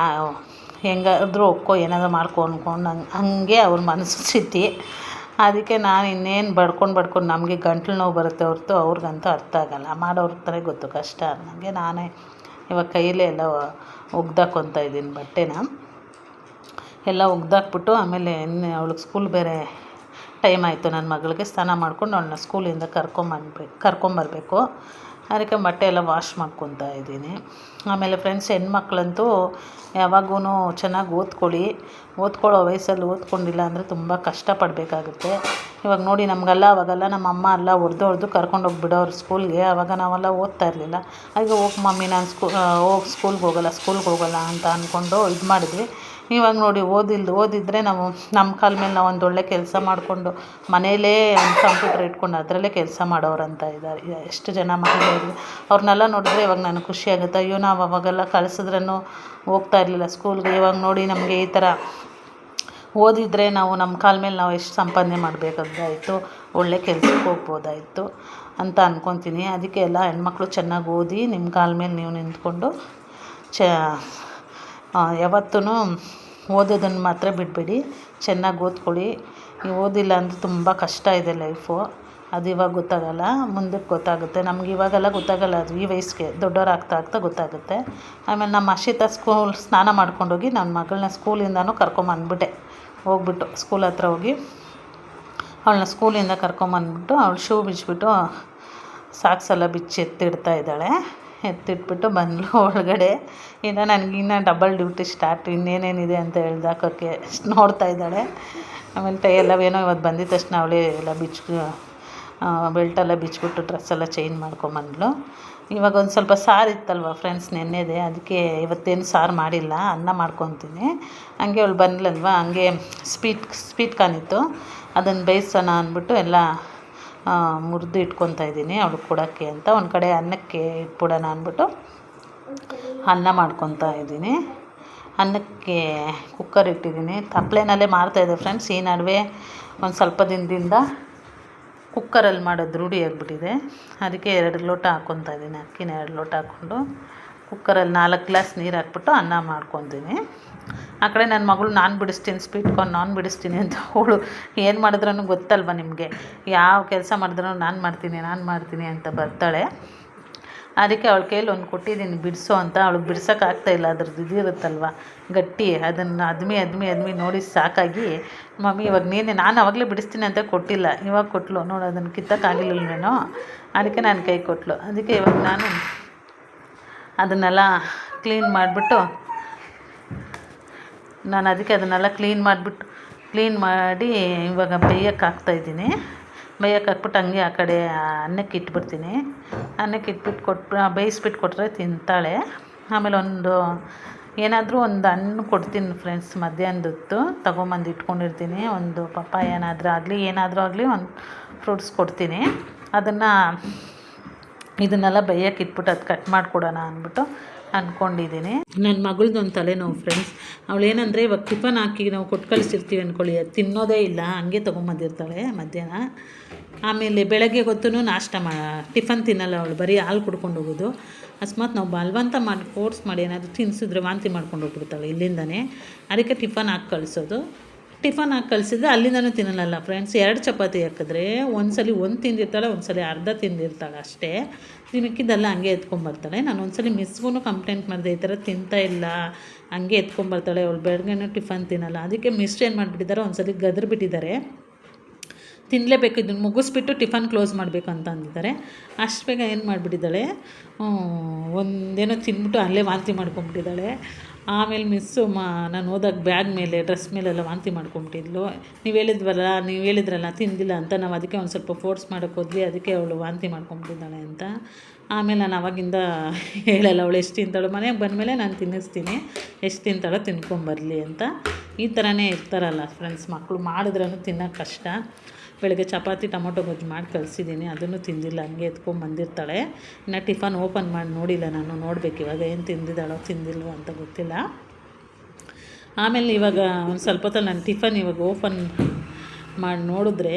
ಹೆಂಗಾದರೂ ಒಕ್ಕೋ ಏನಾದರೂ ಮಾಡ್ಕೊ ಅಂದ್ಕೊಂಡು ಹಂಗೆ ಅವ್ರ ಮನಸ್ಸು ಸ್ಥಿತಿ. ಅದಕ್ಕೆ ನಾನು ಇನ್ನೇನು ಬಡ್ಕೊಂಡು ನಮಗೆ ಗಂಟ್ಲು ನೋವು ಬರುತ್ತೆ ಹೊರತು ಅವ್ರಿಗಂತೂ ಅರ್ಥ ಆಗೋಲ್ಲ. ಮಾಡೋರ ಥರ ಗೊತ್ತು ಕಷ್ಟ. ನನಗೆ ನಾನೇ ಇವಾಗ ಕೈಯಲ್ಲೇ ಎಲ್ಲ ಒಗ್ದಾಕೊತಾ ಇದ್ದೀನಿ ಬಟ್ಟೆನ. ಎಲ್ಲ ಒಗ್ದಾಕ್ಬಿಟ್ಟು ಆಮೇಲೆ ಅವಳಿಗೆ ಸ್ಕೂಲ್ ಬೇರೆ ಟೈಮ್ ಆಯಿತು. ನನ್ನ ಮಗಳಿಗೆ ಸ್ನಾನ ಮಾಡ್ಕೊಂಡು ಅವಳನ್ನ ಸ್ಕೂಲಿಂದ ಕರ್ಕೊಂಬರ್ಬೇಕು. ಅದಕ್ಕೆ ಬಟ್ಟೆ ಎಲ್ಲ ವಾಶ್ ಮಾಡ್ಕೊತಾ ಇದ್ದೀನಿ. ಆಮೇಲೆ ಫ್ರೆಂಡ್ಸ್, ಹೆಣ್ಮಕ್ಳಂತೂ ಯಾವಾಗೂ ಚೆನ್ನಾಗಿ ಓದ್ಕೊಳ್ಳೋ ವಯಸ್ಸಲ್ಲಿ ಓದ್ಕೊಂಡಿಲ್ಲ ಅಂದರೆ ತುಂಬ ಕಷ್ಟಪಡಬೇಕಾಗುತ್ತೆ. ಇವಾಗ ನೋಡಿ ನಮಗೆಲ್ಲ ಅವಾಗೆಲ್ಲ ನಮ್ಮ ಅಮ್ಮ ಎಲ್ಲ ಹೊಡೆದು ಕರ್ಕೊಂಡೋಗಿ ಬಿಡೋರು ಸ್ಕೂಲ್ಗೆ. ಆವಾಗ ನಾವೆಲ್ಲ ಓದ್ತಾ ಇರಲಿಲ್ಲ. ಹಾಗೆ ಹೋಗಿ ಮಮ್ಮಿ ನಾನು ಸ್ಕೂಲ್ಗೆ ಹೋಗಲ್ಲ ಅಂತ ಅಂದ್ಕೊಂಡು ಇದು ಮಾಡಿದ್ವಿ. ಇವಾಗ ನೋಡಿ ಓದಿದ್ರೆ ನಾವು ನಮ್ಮ ಕಾಲ ಮೇಲೆ ನಾವು ಒಂದು ಒಳ್ಳೆ ಕೆಲಸ ಮಾಡಿಕೊಂಡು ಮನೆಯಲ್ಲೇ ಒಂದು ಕಂಪ್ಯೂಟರ್ ಇಟ್ಕೊಂಡು ಅದರಲ್ಲೇ ಕೆಲಸ ಮಾಡೋರಂತ ಇದ್ದಾರೆ ಎಷ್ಟು ಜನ ಮಹಿಳೆಯರು. ಅವ್ರನ್ನೆಲ್ಲ ನೋಡಿದ್ರೆ ಇವಾಗ ನನಗೆ ಖುಷಿ ಆಗುತ್ತೆ. ಅಯ್ಯೋ, ನಾವು ಅವಾಗೆಲ್ಲ ಕಳಿಸಿದ್ರೂ ಹೋಗ್ತಾ ಇರಲಿಲ್ಲ ಸ್ಕೂಲ್ಗೆ. ಇವಾಗ ನೋಡಿ ನಮಗೆ ಈ ಥರ ಓದಿದರೆ ನಾವು ನಮ್ಮ ಕಾಲ ಮೇಲೆ ನಾವು ಎಷ್ಟು ಸಂಪಾದನೆ ಮಾಡಬೇಕಾದಾಯಿತು, ಒಳ್ಳೆ ಕೆಲ್ಸಕ್ಕೆ ಹೋಗ್ಬೋದಾಯಿತು ಅಂತ ಅಂದ್ಕೊತೀನಿ. ಅದಕ್ಕೆ ಎಲ್ಲ ಹೆಣ್ಮಕ್ಳು ಚೆನ್ನಾಗಿ ಓದಿ ನಿಮ್ಮ ಕಾಲ ಮೇಲೆ ನೀವು ನಿಂತ್ಕೊಂಡು ಯಾವತ್ತೂ ಓದೋದನ್ನು ಮಾತ್ರ ಬಿಡಬೇಡಿ. ಚೆನ್ನಾಗಿ ಓದ್ಕೊಳ್ಳಿ. ನೀವು ಓದಿಲ್ಲ ಅಂದರೆ ತುಂಬ ಕಷ್ಟ ಇದೆ ಲೈಫು. ಅದು ಇವಾಗ ಗೊತ್ತಾಗಲ್ಲ, ಮುಂದಕ್ಕೆ ಗೊತ್ತಾಗುತ್ತೆ. ನಮ್ಗೆ ಇವಾಗೆಲ್ಲ ಗೊತ್ತಾಗಲ್ಲ, ಅದು ಈ ವಯಸ್ಸಿಗೆ ದೊಡ್ಡವರಾಗ್ತಾ ಗೊತ್ತಾಗುತ್ತೆ. ಆಮೇಲೆ ನಮ್ಮ ಅರ್ಷಿತಾ ಸ್ನಾನ ಮಾಡ್ಕೊಂಡೋಗಿ ನನ್ನ ಮಗಳನ್ನ ಸ್ಕೂಲಿಂದನೂ ಕರ್ಕೊಂಬಂದ್ಬಿಟ್ಟೆ. ಹೋಗ್ಬಿಟ್ಟು ಸ್ಕೂಲ್ ಹತ್ರ ಹೋಗಿ ಅವಳನ್ನ ಸ್ಕೂಲಿಂದ ಕರ್ಕೊಂಬಂದ್ಬಿಟ್ಟು ಅವಳು ಶೂ ಬಿಚ್ಚಿಬಿಟ್ಟು ಸಾಕ್ಸೆಲ್ಲ ಬಿಚ್ಚಿ ಎತ್ತಿಡ್ತಾ ಇದ್ದಾಳೆ. ಎತ್ತಿಟ್ಬಿಟ್ಟು ಬಂದಳು ಒಳಗಡೆ. ಇನ್ನು ಡಬಲ್ ಡ್ಯೂಟಿ ಸ್ಟಾರ್ಟ್, ಇನ್ನೇನೇನಿದೆ ಅಂತ ಹೇಳ್ದಾಕೋಕ್ಕೆ ನೋಡ್ತಾ ಇದ್ದಾಳೆ. ಆಮೇಲೆ ಟೈಯೆಲ್ಲವೇನೋ ಇವತ್ತು ಬಂದಿದ ತಕ್ಷಣ ಅವಳೇ ಎಲ್ಲ ಬೆಲ್ಟೆಲ್ಲ ಬಿಚ್ಚಿಬಿಟ್ಟು ಡ್ರೆಸ್ಸೆಲ್ಲ ಚೇಂಜ್ ಮಾಡ್ಕೊಂಬಂದ್ಳು. ಇವಾಗ ಒಂದು ಸ್ವಲ್ಪ ಸಾರು ಇತ್ತಲ್ವ ಫ್ರೆಂಡ್ಸ್ ನೆನ್ನೆದೆ, ಅದಕ್ಕೆ ಇವತ್ತೇನು ಸಾರು ಮಾಡಿಲ್ಲ, ಅನ್ನ ಮಾಡ್ಕೊತೀನಿ. ಹಂಗೆ ಅವಳು ಬಂದ್ಲಲ್ವ, ಹಂಗೆ ಸ್ವೀಟ್ ಕಾರ್ನ್ ಇತ್ತು, ಅದನ್ನು ಬೇಯಿಸೋಣ ಅಂದ್ಬಿಟ್ಟು ಎಲ್ಲ ಮುರಿದು ಇಟ್ಕೊತಾ ಇದ್ದೀನಿ ಅವಳಿಗೆ ಕೊಡೋಕ್ಕೆ ಅಂತ. ಒಂದು ಕಡೆ ಅನ್ನಕ್ಕೆ ಇಟ್ಬಿಡೋಣ ಅಂದ್ಬಿಟ್ಟು ಅನ್ನ ಮಾಡ್ಕೊತಾ ಇದ್ದೀನಿ. ಅನ್ನಕ್ಕೆ ಕುಕ್ಕರ್ ಇಟ್ಟಿದ್ದೀನಿ. ತಪ್ಪಲೆನಲ್ಲೇ ಮಾಡ್ತಾಯಿದ್ದೆ ಫ್ರೆಂಡ್ಸ್. ಈ ನಡುವೆ ಒಂದು ಸ್ವಲ್ಪ ದಿನದಿಂದ ಕುಕ್ಕರಲ್ಲಿ ಮಾಡೋದು ರೂಢಿ ಆಗಿಬಿಟ್ಟಿದೆ. ಅದಕ್ಕೆ 2 ಲೋಟ ಹಾಕ್ಕೊತಾ ಇದ್ದೀನಿ. ಅಕ್ಕಿನ 2 ಲೋಟ ಹಾಕ್ಕೊಂಡು ಕುಕ್ಕರಲ್ಲಿ 4 ಗ್ಲಾಸ್ ನೀರು ಹಾಕ್ಬಿಟ್ಟು ಅನ್ನ ಮಾಡ್ಕೊತೀನಿ. ಆ ಕಡೆ ನನ್ನ ಮಗಳು ನಾನು ಬಿಡಿಸ್ತೀನಿ ಅಂತ ಅವಳು ಏನು ಮಾಡಿದ್ರೂ ಗೊತ್ತಲ್ವ ನಿಮಗೆ, ಯಾವ ಕೆಲಸ ಮಾಡಿದ್ರೂ ನಾನು ಮಾಡ್ತೀನಿ ಅಂತ ಬರ್ತಾಳೆ. ಅದಕ್ಕೆ ಅವಳ ಕೈಯಲ್ಲಿ ಒಂದು ಕೊಟ್ಟಿದ್ದೀನಿ ಬಿಡಿಸೋ ಅಂತ. ಅವಳಿಗೆ ಬಿಡ್ಸೋಕ್ಕಾಗ್ತಾಯಿಲ್ಲ, ಅದ್ರದ್ದು ಇದಿರುತ್ತಲ್ವ ಗಟ್ಟಿ, ಅದನ್ನು ಅದ್ಮಿ ನೋಡಿ ಸಾಕಾಗಿ ಮಮ್ಮಿ ಇವಾಗ ನಾನು ಆವಾಗಲೇ ಬಿಡಿಸ್ತೀನಿ ಅಂತ ಕೊಟ್ಟಿಲ್ಲ, ಇವಾಗ ಕೊಟ್ಟಳು ನೋಡು, ಅದನ್ನು ಕಿತ್ತಕ್ಕಾಗಿಲ್ಲವೇನೋ, ಅದಕ್ಕೆ ನಾನು ಕೈ ಕೊಟ್ಟಳು. ಅದಕ್ಕೆ ಇವಾಗ ನಾನು ಅದನ್ನೆಲ್ಲ ಕ್ಲೀನ್ ಮಾಡಿಬಿಟ್ಟು ಅದನ್ನೆಲ್ಲ ಕ್ಲೀನ್ ಮಾಡಿ ಇವಾಗ ಬೇಯಕ್ಕೆ ಹಾಕ್ತಾಯಿದ್ದೀನಿ. ಬೇಯಕ್ಕೆ ಹಾಕ್ಬಿಟ್ಟು ಹಂಗೆ ಆ ಕಡೆ ಅನ್ನಕ್ಕೆ ಇಟ್ಬಿಡ್ತೀನಿ. ಅನ್ನಕ್ಕೆ ಇಟ್ಬಿಟ್ಟು ಬೇಯಿಸ್ಬಿಟ್ಟು ಕೊಟ್ಟರೆ ತಿಂತಾಳೆ. ಆಮೇಲೆ ಏನಾದರೂ ಒಂದು ಹಣ್ಣು ಕೊಡ್ತೀನಿ ಫ್ರೆಂಡ್ಸ್. ಮಧ್ಯಾಹ್ನದೊತ್ತು ತೊಗೊಂಬಂದು ಇಟ್ಕೊಂಡಿರ್ತೀನಿ. ಒಂದು ಪಪ್ಪಾಯ ಏನಾದರೂ ಆಗಲಿ ಒಂದು ಫ್ರೂಟ್ಸ್ ಕೊಡ್ತೀನಿ. ಇದನ್ನೆಲ್ಲ ಬೇಯಕ್ಕೆ ಇಟ್ಬಿಟ್ಟು ಅದು ಕಟ್ ಮಾಡಿಕೊಡೋಣ ಅಂದ್ಬಿಟ್ಟು ಅಂದ್ಕೊಂಡಿದ್ದೀನಿ. ನನ್ನ ಮಗಳದೊಂದು ತಲೆನೋವು ಫ್ರೆಂಡ್ಸ್. ಅವಳೇನಂದರೆ ಇವಾಗ ಟಿಫನ್ ಹಾಕಿ ನಾವು ಕೊಟ್ಟು ಕಳಿಸಿರ್ತೀವಿ ಅಂದ್ಕೊಳ್ಳಿ, ಅದು ತಿನ್ನೋದೇ ಇಲ್ಲ, ಹಂಗೆ ತೊಗೊಂಬಂದಿರ್ತಾಳೆ ಮಧ್ಯಾಹ್ನ. ಆಮೇಲೆ ಬೆಳಗ್ಗೆ ಹೊತ್ತು ಟಿಫನ್ ತಿನ್ನಲ್ಲ ಅವಳು, ಬರೀ ಹಾಲು ಕುಡ್ಕೊಂಡು ಹೋಗೋದು. ಅಕಸ್ಮಾತ್ ನಾವು ಬಲವಂತ ಮಾಡಿ ಫೋರ್ಸ್ ಮಾಡಿ ಏನಾದರೂ ತಿನ್ನಿಸಿದ್ರೆ ವಾಂತಿ ಮಾಡ್ಕೊಂಡು ಹೋಗ್ಬಿಡ್ತಾಳೆ ಇಲ್ಲಿಂದನೇ. ಅದಕ್ಕೆ ಟಿಫನ್ ಹಾಕಿ ಕಳಿಸಿದ್ರೆ ಅಲ್ಲಿಂದನೂ ತಿನ್ನಲ್ಲ ಫ್ರೆಂಡ್ಸ್. 2 ಚಪಾತಿ ಹಾಕಿದ್ರೆ ಒಂದ್ಸಲಿ 1 ತಿಂದಿರ್ತಾಳೆ, ಒಂದ್ಸಲಿ ಅರ್ಧ ತಿಂದಿರ್ತಾಳೆ ಅಷ್ಟೇ. ಮಿಕ್ಕಿದ್ದೆಲ್ಲ ಹಂಗೆ ಎತ್ಕೊಂಬರ್ತಾಳೆ. ನಾನು ಒಂದ್ಸಲಿ ಮಿಸ್ಗೂ ಕಂಪ್ಲೇಂಟ್ ಮಾಡಿದೆ, ಈ ಥರ ತಿಂತಾ ಇಲ್ಲ, ಹಂಗೆ ಎತ್ಕೊಂಬರ್ತಾಳೆ ಅವಳು, ಬೆಳಗ್ಗೆನೂ ಟಿಫನ್ ತಿನ್ನಲ್ಲ. ಅದಕ್ಕೆ ಮಿಸ್ ಏನು ಮಾಡಿಬಿಟ್ಟಿದ್ದಾರೆ, ಒಂದ್ಸಲಿ ಗದ್ರಬಿಟ್ಟಿದ್ದಾರೆ. ತಿನ್ನಲೇಬೇಕು, ಇದನ್ನು ಮುಗಿಸ್ಬಿಟ್ಟು ಟಿಫನ್ ಕ್ಲೋಸ್ ಮಾಡಬೇಕು ಅಂತ ಅಂದಿದ್ದಾರೆ. ಅಷ್ಟು ಬೇಗ ಏನು ಮಾಡಿಬಿಟ್ಟಿದ್ದಾಳೆ, ಒಂದೇನೋ ತಿಂದ್ಬಿಟ್ಟು ಅಲ್ಲೇ ವಾಂತಿ ಮಾಡ್ಕೊಂಬಿಟ್ಟಿದ್ದಾಳೆ. ಆಮೇಲೆ ಮಿಸ್ಸು ನಾನು ಹೋದಾಗ ಬ್ಯಾಗ್ ಮೇಲೆ ಡ್ರೆಸ್ ಮೇಲೆಲ್ಲ ವಾಂತಿ ಮಾಡ್ಕೊಂಬಿಟ್ಟಿದ್ಲು. ನೀವು ಹೇಳಿದ್ರಲ್ಲ ತಿಂದಿಲ್ಲ ಅಂತ, ನಾವು ಅದಕ್ಕೆ ಒಂದು ಸ್ವಲ್ಪ ಫೋರ್ಸ್ ಮಾಡೋಕ್ಕೆ ಹೋದ್ವಿ, ಅದಕ್ಕೆ ಅವಳು ವಾಂತಿ ಮಾಡ್ಕೊಂಬಿಟ್ಟಿದ್ದಾಳೆ ಅಂತ. ಆಮೇಲೆ ನಾನು ಆವಾಗಿಂದ ಹೇಳಲ್ಲ, ಅವಳು ಎಷ್ಟು ತಿಂತಾಳೋ ಮನೆಗೆ ಬಂದಮೇಲೆ ನಾನು ತಿನ್ನಿಸ್ತೀನಿ, ಎಷ್ಟು ತಿಂತಾಳೋ ತಿನ್ಕೊಂಬರಲಿ ಅಂತ. ಈ ಥರನೇ ಇರ್ತಾರಲ್ಲ ಫ್ರೆಂಡ್ಸ್, ಮಕ್ಕಳು ಮಾಡಿದ್ರೂ ತಿನ್ನೋಕ್ಕೆ ಕಷ್ಟ. ಬೆಳಗ್ಗೆ ಚಪಾತಿ ಟೊಮೊಟೊ ಗೊಜ್ಜು ಮಾಡಿ ಕಳಿಸಿದ್ದೀನಿ, ಅದನ್ನು ತಿಂದಿಲ್ಲ, ಹಂಗೆ ಎತ್ಕೊಂಡ್ಬಂದಿರ್ತಾಳೆ. ಇನ್ನು ಟಿಫನ್ ಓಪನ್ ಮಾಡಿ ನೋಡಿಲ್ಲ ನಾನು, ನೋಡಬೇಕು ಇವಾಗ ಏನು ತಿಂದಿದ್ದಾಳೋ ತಿಂದಿಲ್ವೋ ಅಂತ ಗೊತ್ತಿಲ್ಲ. ಆಮೇಲೆ ಇವಾಗ ಒಂದು ಸ್ವಲ್ಪ ಹೊತ್ತಲ್ಲಿ ನಾನು ಟಿಫನ್ ಇವಾಗ ಓಪನ್ ಮಾಡಿ ನೋಡಿದ್ರೆ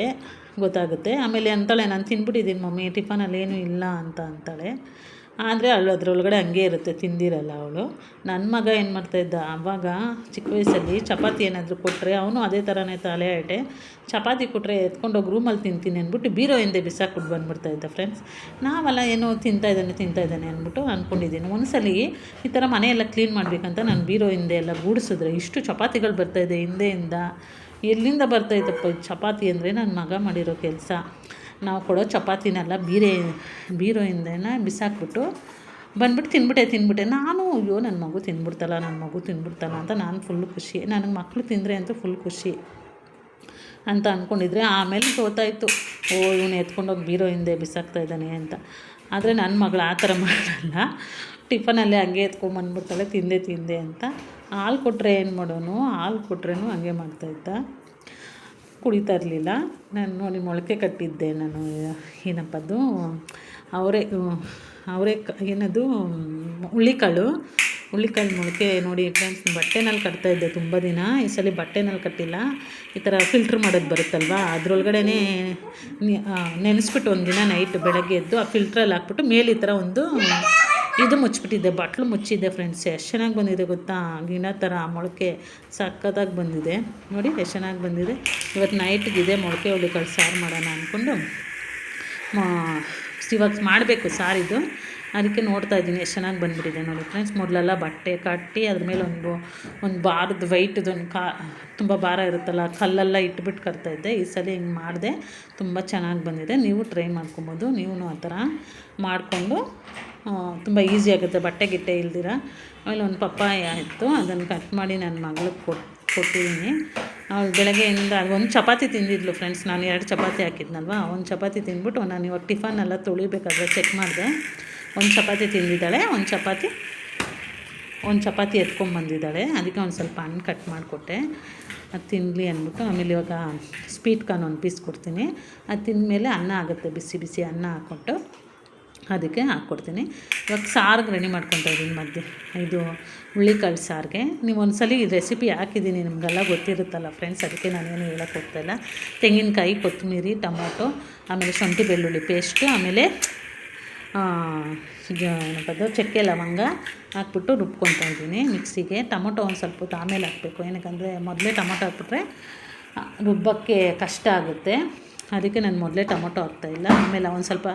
ಗೊತ್ತಾಗುತ್ತೆ. ಆಮೇಲೆ ಅಂತಾಳೆ, ನಾನು ತಿಂದ್ಬಿಟ್ಟಿದ್ದೀನಿ ಮಮ್ಮಿ, ಟಿಫನಲ್ಲಿ ಏನೂ ಇಲ್ಲ ಅಂತ ಅಂತಾಳೆ. ಆದರೆ ಅದರೊಳಗಡೆ ಹಂಗೆ ಇರುತ್ತೆ, ತಿಂದಿರಲ್ಲ ಅವಳು. ನನ್ನ ಮಗ ಏನು ಮಾಡ್ತಾಯಿದ್ದ ಆವಾಗ ಚಿಕ್ಕ ವಯಸ್ಸಲ್ಲಿ, ಚಪಾತಿ ಏನಾದರೂ ಕೊಟ್ಟರೆ ಅವನು ಅದೇ ಥರನೇ ತಲೆ ಆಟೆ, ಚಪಾತಿ ಕೊಟ್ಟರೆ ಎತ್ಕೊಂಡೋಗಿ ರೂಮಲ್ಲಿ ತಿಂತೀನಿ ಅಂದ್ಬಿಟ್ಟು ಬೀರೋ ಹಿಂದೆ ಬಿಸಾಕ್ಬಿಟ್ಟು ಬಂದುಬಿಡ್ತಾಯಿದ್ದ ಫ್ರೆಂಡ್ಸ್. ನಾವೆಲ್ಲ ಏನೋ ತಿಂತಾಯಿದ್ದಾನೆ ಅಂದ್ಬಿಟ್ಟು ಅಂದ್ಕೊಂಡಿದ್ದೀನಿ. ಒಂದ್ಸಲಿ ಈ ಥರ ಮನೆಯೆಲ್ಲ ಕ್ಲೀನ್ ಮಾಡಬೇಕಂತ ನಾನು ಬೀರೋ ಹಿಂದೆ ಎಲ್ಲ ಗೂಡಿಸಿದ್ರೆ ಇಷ್ಟು ಚಪಾತಿಗಳು ಬರ್ತಾಯಿದೆ ಹಿಂದೆಯಿಂದ. ಎಲ್ಲಿಂದ ಬರ್ತಾಯಿದ್ದಪ್ಪ ಚಪಾತಿ ಅಂದರೆ ನನ್ನ ಮಗ ಮಾಡಿರೋ ಕೆಲಸ. ನಾವು ಕೊಡೋ ಚಪಾತಿನೆಲ್ಲ ಬೀರೋ ಹಿಂದೆನ ಬಿಸಾಕ್ಬಿಟ್ಟು ಬಂದ್ಬಿಟ್ಟು ತಿನ್ಬಿಟ್ಟೆ. ನಾನು ಅಯ್ಯೋ ನನ್ನ ಮಗು ತಿಂದ್ಬಿಡ್ತಲ್ಲ ಅಂತ ನಾನು ಫುಲ್ಲು ಖುಷಿ. ನನಗೆ ಮಕ್ಕಳು ತಿಂದರೆ ಅಂತೂ ಫುಲ್ ಖುಷಿ ಅಂತ ಅಂದ್ಕೊಂಡಿದ್ರೆ, ಆಮೇಲೆ ಗೊತ್ತಾಯಿತು ಇವನು ಎತ್ಕೊಂಡೋಗಿ ಬೀರೋ ಹಿಂದೆ ಬಿಸಾಕ್ತಾಯಿದ್ದಾನೆ ಅಂತ. ಆದರೆ ನನ್ನ ಮಗಳು ಆ ಥರ ಮಾಡಲ್ಲ, ಟಿಫನಲ್ಲೇ ಹಂಗೆ ಎತ್ಕೊಂಬಂದ್ಬಿಡ್ತಾಳೆ ತಿಂದೆ ಅಂತ. ಹಾಲು ಕೊಟ್ಟರೆ ಏನು ಮಾಡೋನು, ಹಾಲು ಕೊಟ್ರೇನು ಹಂಗೆ ಮಾಡ್ತಾಯಿದ್ದ, ಕುಡಿತಾ ಇರಲಿಲ್ಲ. ನಾನು ನೋಡಿ ಮೊಳಕೆ ಕಟ್ಟಿದ್ದೆ ನಾನು, ಏನಪ್ಪದು ಏನದು ಹುಳ್ಳಿಕಾಳು ಮೊಳಕೆ ನೋಡಿ ಫ್ರೆಂಡ್ಸ್. ಬಟ್ಟೆನಲ್ಲಿ ಕಟ್ತಾಯಿದ್ದೆ ತುಂಬ ದಿನ, ಈ ಸಲ ಬಟ್ಟೆನಲ್ಲಿ ಕಟ್ಟಿಲ್ಲ, ಈ ಥರ ಫಿಲ್ಟ್ರ್ ಮಾಡೋದು ಬರುತ್ತಲ್ವ, ಅದರೊಳಗಡೆ ನೆನೆಸ್ಬಿಟ್ಟು ಒಂದು ದಿನ ನೈಟ್ ಬೆಳಗ್ಗೆ ಎದ್ದು ಆ ಫಿಲ್ಟ್ರಲ್ಲಿ ಹಾಕ್ಬಿಟ್ಟು ಮೇಲೆ ಈ ಥರ ಒಂದು ಇದು ಮುಚ್ಚಿಬಿಟ್ಟಿದ್ದೆ, ಬಟ್ಲು ಮುಚ್ಚಿದ್ದೆ ಫ್ರೆಂಡ್ಸ್. ಎಷ್ಟು ಚೆನ್ನಾಗಿ ಬಂದಿದೆ ಗೊತ್ತಾ, ಗಿಣ ಥರ ಮೊಳಕೆ ಸಕ್ಕತ್ತಾಗಿ ಬಂದಿದೆ ನೋಡಿ, ಎಷ್ಟು ಚೆನ್ನಾಗಿ ಬಂದಿದೆ. ಇವತ್ತು ನೈಟ್ಗಿದೆ ಮೊಳಕೆ ಹುಳ್ಳಿಕಾಳು ಸಾರು ಮಾಡೋಣ ಅಂದ್ಕೊಂಡು ಇವಾಗ ಮಾಡಬೇಕು ಸಾರಿದು, ಅದಕ್ಕೆ ನೋಡ್ತಾ ಇದ್ದೀನಿ ಎಷ್ಟು ಚೆನ್ನಾಗಿ ಬಂದುಬಿಟ್ಟಿದೆ ನೋಡಿ ಫ್ರೆಂಡ್ಸ್. ಮೊದಲೆಲ್ಲ ಬಟ್ಟೆ ಕಟ್ಟಿ ಅದ್ರ ಮೇಲೆ ಒಂದು ಭಾರದ ವೆಯ್ಟದೊಂದು ತುಂಬ ಭಾರ ಇರುತ್ತಲ್ಲ, ಕಲ್ಲೆಲ್ಲ ಇಟ್ಬಿಟ್ಟು ಕಟ್ತಾಯಿದ್ದೆ. ಈ ಸಲ ಹಿಂಗೆ ಮಾಡಿದೆ, ತುಂಬ ಚೆನ್ನಾಗಿ ಬಂದಿದೆ. ನೀವು ಟ್ರೈ ಮಾಡ್ಕೊಬೋದು, ನೀವು ಆ ಥರ ಮಾಡಿಕೊಂಡು ತುಂಬ ಈಸಿ ಆಗುತ್ತೆ, ಬಟ್ಟೆ ಗಿಟ್ಟೆ ಇಲ್ದಿರ. ಆಮೇಲೆ ಒಂದು ಪಪ್ಪಾಯ ಇತ್ತು, ಅದನ್ನು ಕಟ್ ಮಾಡಿ ನನ್ನ ಮಗಳಿಗೆ ಕೊಟ್ಟಿದ್ದೀನಿ. ಅವಳು ಬೆಳಗ್ಗೆಯಿಂದ ಒಂದು ಚಪಾತಿ ತಿಂದಿದ್ಲು ಫ್ರೆಂಡ್ಸ್. ನಾನು 2 ಚಪಾತಿ ಹಾಕಿದ್ನಲ್ವ, ಒಂದು ಚಪಾತಿ ತಿಂದ್ಬಿಟ್ಟು ನಾನು ಇವಾಗ ಟಿಫನೆಲ್ಲ ತೊಳಿಬೇಕಾದ್ರೆ ಚೆಕ್ ಮಾಡಿದೆ, ಒಂದು ಚಪಾತಿ ತಿಂದಿದ್ದಾಳೆ, ಒಂದು ಚಪಾತಿ ಎತ್ಕೊಂಡ್ಬಂದಿದ್ದಾಳೆ. ಅದಕ್ಕೆ ಒಂದು ಸ್ವಲ್ಪ ಹಣ್ಣು ಕಟ್ ಮಾಡಿಕೊಟ್ಟೆ, ಅದು ತಿನ್ನಲಿ ಅಂದ್ಬಿಟ್ಟು. ಆಮೇಲೆ ಇವಾಗ ಸ್ವೀಟ್ ಕಾರ್ನ್ ಒಂದು ಪೀಸ್ ಕೊಡ್ತೀನಿ, ಅದು ತಿಂದಮೇಲೆ ಅನ್ನ ಆಗುತ್ತೆ, ಬಿಸಿ ಅನ್ನ ಹಾಕ್ಕೊಟ್ಟು ಅದಕ್ಕೆ ಹಾಕ್ಕೊಡ್ತೀನಿ. ಇವಾಗ ಸಾರಿಗೆ ರೆಡಿ ಮಾಡ್ಕೊತಾ ಇದ್ದೀನಿ ಮಧ್ಯೆ, ಇದು ಹುಳ್ಳಿಕಾಳು ಸಾರಿಗೆ. ನೀವು ಒಂದ್ಸಲಿ ಈ ರೆಸಿಪಿ ಹಾಕಿದ್ದೀನಿ, ನಿಮಗೆಲ್ಲ ಗೊತ್ತಿರುತ್ತಲ್ಲ ಫ್ರೆಂಡ್ಸ್, ಅದಕ್ಕೆ ನಾನೇನು ಹೇಳೋಕ್ಕೆ ಹೋಗ್ತಾಯಿಲ್ಲ. ತೆಂಗಿನಕಾಯಿ, ಕೊತ್ತಂಬರಿ, ಟೊಮೊಟೊ, ಆಮೇಲೆ ಶುಂಠಿ ಬೆಳ್ಳುಳ್ಳಿ ಪೇಸ್ಟು, ಆಮೇಲೆ ಏನಪ್ಪದು ಚಕ್ಕೆ ಲವಂಗ ಹಾಕ್ಬಿಟ್ಟು ರುಬ್ಕೊತಾ ಇದ್ದೀನಿ ಮಿಕ್ಸಿಗೆ. ಟೊಮೊಟೊ ಒಂದು ಸ್ವಲ್ಪ ಹೊತ್ತು ಆಮೇಲೆ ಹಾಕಬೇಕು, ಏನಕ್ಕಂದರೆ ಮೊದಲೇ ಟೊಮೊಟೊ ಹಾಕ್ಬಿಟ್ರೆ ರುಬ್ಬಕ್ಕೆ ಕಷ್ಟ ಆಗುತ್ತೆ, ಅದಕ್ಕೆ ನಾನು ಮೊದಲೇ ಟೊಮೊಟೊ ಹಾಕ್ತಾಯಿಲ್ಲ. ಆಮೇಲೆ ಒಂದು ಸ್ವಲ್ಪ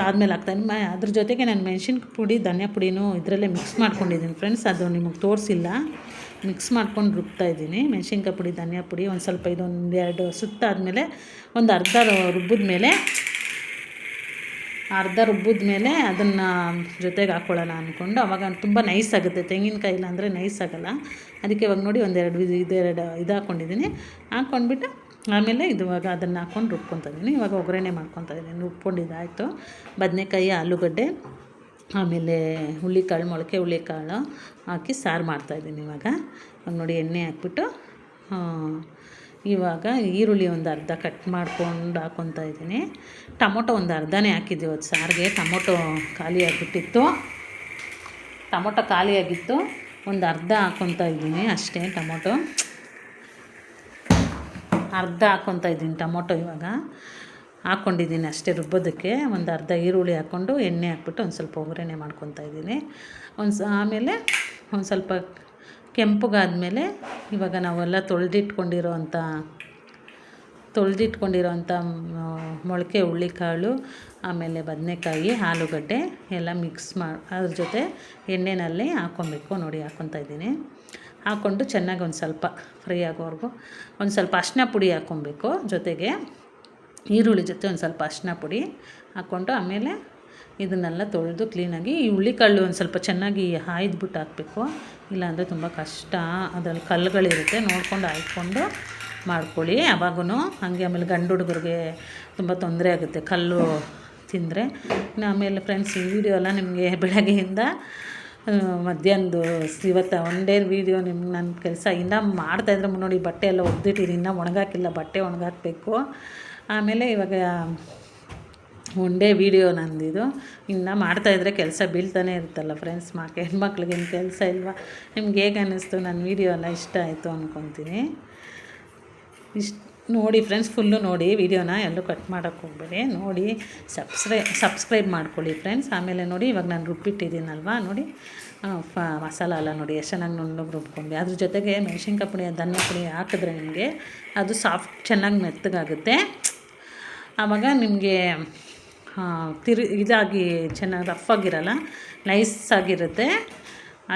ಆದಮೇಲೆ ಹಾಕ್ತಾಯಿದ್ದೀನಿ. ಅದ್ರ ಜೊತೆಗೆ ನಾನು ಮೆಣಸಿನ ಪುಡಿ, ಧನಿಯಾ ಪುಡಿನೂ ಇದರಲ್ಲೇ ಮಿಕ್ಸ್ ಮಾಡ್ಕೊಂಡಿದ್ದೀನಿ ಫ್ರೆಂಡ್ಸ್, ಅದು ನಿಮಗೆ ತೋರಿಸಿಲ್ಲ. ಮಿಕ್ಸ್ ಮಾಡ್ಕೊಂಡು ರುಬ್ತಾಯಿದ್ದೀನಿ, ಮೆಣಸಿನ್ಕಾಯಿ ಪುಡಿ, ಧನಿಯಾ ಪುಡಿ. ಒಂದು ಸ್ವಲ್ಪ ಇದೊಂದು 2 ಸುತ್ತಾದಮೇಲೆ ಒಂದು ಅರ್ಧ ರುಬ್ಬಿದ ಮೇಲೆ ಅದನ್ನು ಜೊತೆಗೆ ಹಾಕ್ಕೊಳ್ಳೋಣ ಅಂದ್ಕೊಂಡು. ಆವಾಗ ತುಂಬ ನೈಸ್ ಆಗುತ್ತೆ, ತೆಂಗಿನಕಾಯಿ ಇಲ್ಲ ಅಂದರೆ ನೈಸ್ ಆಗೋಲ್ಲ. ಅದಕ್ಕೆ ಇವಾಗ ನೋಡಿ ಒಂದೆರಡು ಇದು ಹಾಕ್ಕೊಂಡಿದ್ದೀನಿ. ಹಾಕ್ಕೊಂಡ್ಬಿಟ್ಟು ಆಮೇಲೆ ಇವಾಗ ಅದನ್ನು ಹಾಕ್ಕೊಂಡು ರುಬ್ಕೊತಾ ಇದ್ದೀನಿ. ಇವಾಗ ಒಗ್ಗರಣೆ ಮಾಡ್ಕೊತಾ ಇದ್ದೀನಿ. ರುಬ್ಕೊಂಡಿದ್ದಾಯಿತು. ಬದನೆಕಾಯಿ, ಆಲೂಗಡ್ಡೆ, ಆಮೇಲೆ ಹುಳ್ಳಿಕಾಳು, ಮೊಳಕೆ ಹುಳ್ಳಿಕಾಳು ಹಾಕಿ ಸಾರು ಮಾಡ್ತಾಯಿದ್ದೀನಿ. ಇವಾಗ ನೋಡಿ ಎಣ್ಣೆ ಹಾಕ್ಬಿಟ್ಟು ಇವಾಗ ಈರುಳ್ಳಿ ಒಂದು ಅರ್ಧ ಕಟ್ ಮಾಡ್ಕೊಂಡು ಹಾಕ್ಕೊತಾ ಇದ್ದೀನಿ. ಟೊಮೊಟೊ ಒಂದು ಅರ್ಧನೇ ಹಾಕಿದ್ದೆ ಇವತ್ತು ಸಾರಿಗೆ, ಟೊಮೊಟೊ ಖಾಲಿಯಾಗಿತ್ತು, ಒಂದು ಅರ್ಧ ಹಾಕ್ಕೊತಾ ಇದ್ದೀನಿ ಅಷ್ಟೇ. ಟೊಮೊಟೊ ಅರ್ಧ ಹಾಕ್ಕೊತಾ ಇದ್ದೀನಿ, ಟೊಮೊಟೊ ಇವಾಗ ಹಾಕ್ಕೊಂಡಿದ್ದೀನಿ ಅಷ್ಟೇ ರುಬ್ಬೋದಕ್ಕೆ. ಒಂದು ಅರ್ಧ ಈರುಳ್ಳಿ ಹಾಕ್ಕೊಂಡು ಎಣ್ಣೆ ಹಾಕ್ಬಿಟ್ಟು ಒಂದು ಸ್ವಲ್ಪ ಒಗ್ಗರಣೆ ಮಾಡ್ಕೊತಾ ಇದ್ದೀನಿ. ಆಮೇಲೆ ಒಂದು ಸ್ವಲ್ಪ ಕೆಂಪಗಾದಮೇಲೆ ಇವಾಗ ನಾವೆಲ್ಲ ತೊಳೆದಿಟ್ಕೊಂಡಿರೋಂಥ ಮೊಳಕೆ ಹುಳ್ಳಿಕಾಳು, ಆಮೇಲೆ ಬದನೆಕಾಯಿ, ಆಲೂಗಡ್ಡೆ ಎಲ್ಲ ಮಿಕ್ಸ್ ಅದ್ರ ಜೊತೆ ಎಣ್ಣೆಯಲ್ಲಿ ಹಾಕ್ಕೊಬೇಕು ನೋಡಿ, ಹಾಕ್ಕೊತಾ ಇದ್ದೀನಿ. ಹಾಕ್ಕೊಂಡು ಚೆನ್ನಾಗಿ ಒಂದು ಸ್ವಲ್ಪ ಫ್ರೈ ಆಗೋವರೆಗೂ ಒಂದು ಸ್ವಲ್ಪ ಅರಿಶಿನ ಪುಡಿ ಹಾಕ್ಕೊಬೇಕು, ಜೊತೆಗೆ ಈರುಳ್ಳಿ ಜೊತೆ ಒಂದು ಸ್ವಲ್ಪ ಅರಿಶಿನ ಪುಡಿ ಹಾಕ್ಕೊಂಡು ಆಮೇಲೆ ಇದನ್ನೆಲ್ಲ ತೊಳೆದು ಕ್ಲೀನಾಗಿ ಈ ಹುಳ್ಳಿಕಾಳು ಒಂದು ಸ್ವಲ್ಪ ಚೆನ್ನಾಗಿ ಹಾಯ್ದುಬಿಟ್ಟು ಹಾಕಬೇಕು, ಇಲ್ಲಾಂದರೆ ತುಂಬ ಕಷ್ಟ, ಅದರಲ್ಲಿ ಕಲ್ಲುಗಳಿರುತ್ತೆ, ನೋಡ್ಕೊಂಡು ಹಾಯ್ಕೊಂಡು ಮಾಡ್ಕೊಳ್ಳಿ ಯಾವಾಗೂ. ಹಾಗೆ ಆಮೇಲೆ ಗಂಡು ಹುಡುಗರಿಗೆ ತುಂಬ ತೊಂದರೆ ಆಗುತ್ತೆ ಕಲ್ಲು ತಿಂದರೆ. ಆಮೇಲೆ ಫ್ರೆಂಡ್ಸ್, ಈ ವಿಡಿಯೋ ಎಲ್ಲ ನಿಮಗೆ ಬೆಳಗ್ಗೆಯಿಂದ ಮಧ್ಯಾಹ್ನದ್ದು ಇವತ್ತು ಒನ್ ಡೇ ವೀಡಿಯೋ ನಿಮ್ಗೆ ನನ್ನ ಕೆಲಸ ಇನ್ನೂ ಮಾಡ್ತಾಯಿದ್ರೆ ನೋಡಿ, ಬಟ್ಟೆ ಎಲ್ಲ ಒಗ್ದಿಟ್ಟಿದ್ದೀನಿ, ಇನ್ನೂ ಒಣಗಾಕಿಲ್ಲ, ಬಟ್ಟೆ ಒಣಗಾಕಬೇಕು. ಆಮೇಲೆ ಇವಾಗ ಒನ್ ಡೇ ವೀಡಿಯೋ ನಂದಿದು, ಇನ್ನು ಮಾಡ್ತಾಯಿದ್ರೆ ಕೆಲಸ ಬೀಳ್ತಾನೆ ಇರುತ್ತಲ್ಲ ಫ್ರೆಂಡ್ಸ್. ಹೆಣ್ಮಕ್ಳಿಗೆ ಏನು ಕೆಲಸ ಇಲ್ವಾ? ನಿಮ್ಗೆ ಹೇಗೆ ಅನ್ನಿಸ್ತು ನನ್ನ ವೀಡಿಯೋ ಎಲ್ಲ ಇಷ್ಟ ಆಯಿತು ಅಂದ್ಕೊತೀನಿ. ನೋಡಿ ಫ್ರೆಂಡ್ಸ್, ಫುಲ್ಲು ನೋಡಿ ವೀಡಿಯೋನ, ಎಲ್ಲೂ ಕಟ್ ಮಾಡೋಕ್ಕೆ ಹೋಗಬೇಡಿ, ನೋಡಿ ಸಬ್ಸ್ಕ್ರೈಬ್ ಮಾಡ್ಕೊಳ್ಳಿ ಫ್ರೆಂಡ್ಸ್. ಆಮೇಲೆ ನೋಡಿ ಇವಾಗ ನಾನು ರುಬ್ಬಿಟ್ಟಿದ್ದೀನಲ್ವ, ನೋಡಿ ಮಸಾಲ ಎಲ್ಲ ನೋಡಿ ಎಷ್ಟು ಚೆನ್ನಾಗಿ ನುಣ್ಣಗೆ ರುಬ್ಕೊಂಡು, ಅದ್ರ ಜೊತೆಗೆ ಮೆಣಸಿನ್ಕಾಯಿ ಪುಡಿ ಧನಿಯಾ ಪುಡಿ ಹಾಕಿದ್ರೆ ನಿಮಗೆ ಅದು ಸಾಫ್ಟ್ ಚೆನ್ನಾಗಿ ಮೆತ್ತಗಾಗುತ್ತೆ. ಆವಾಗ ನಿಮಗೆ ಇದಾಗಿ ಚೆನ್ನಾಗಿ ರಫ್ ಆಗಿರಲ್ಲ, ನೈಸ್ ಆಗಿರುತ್ತೆ.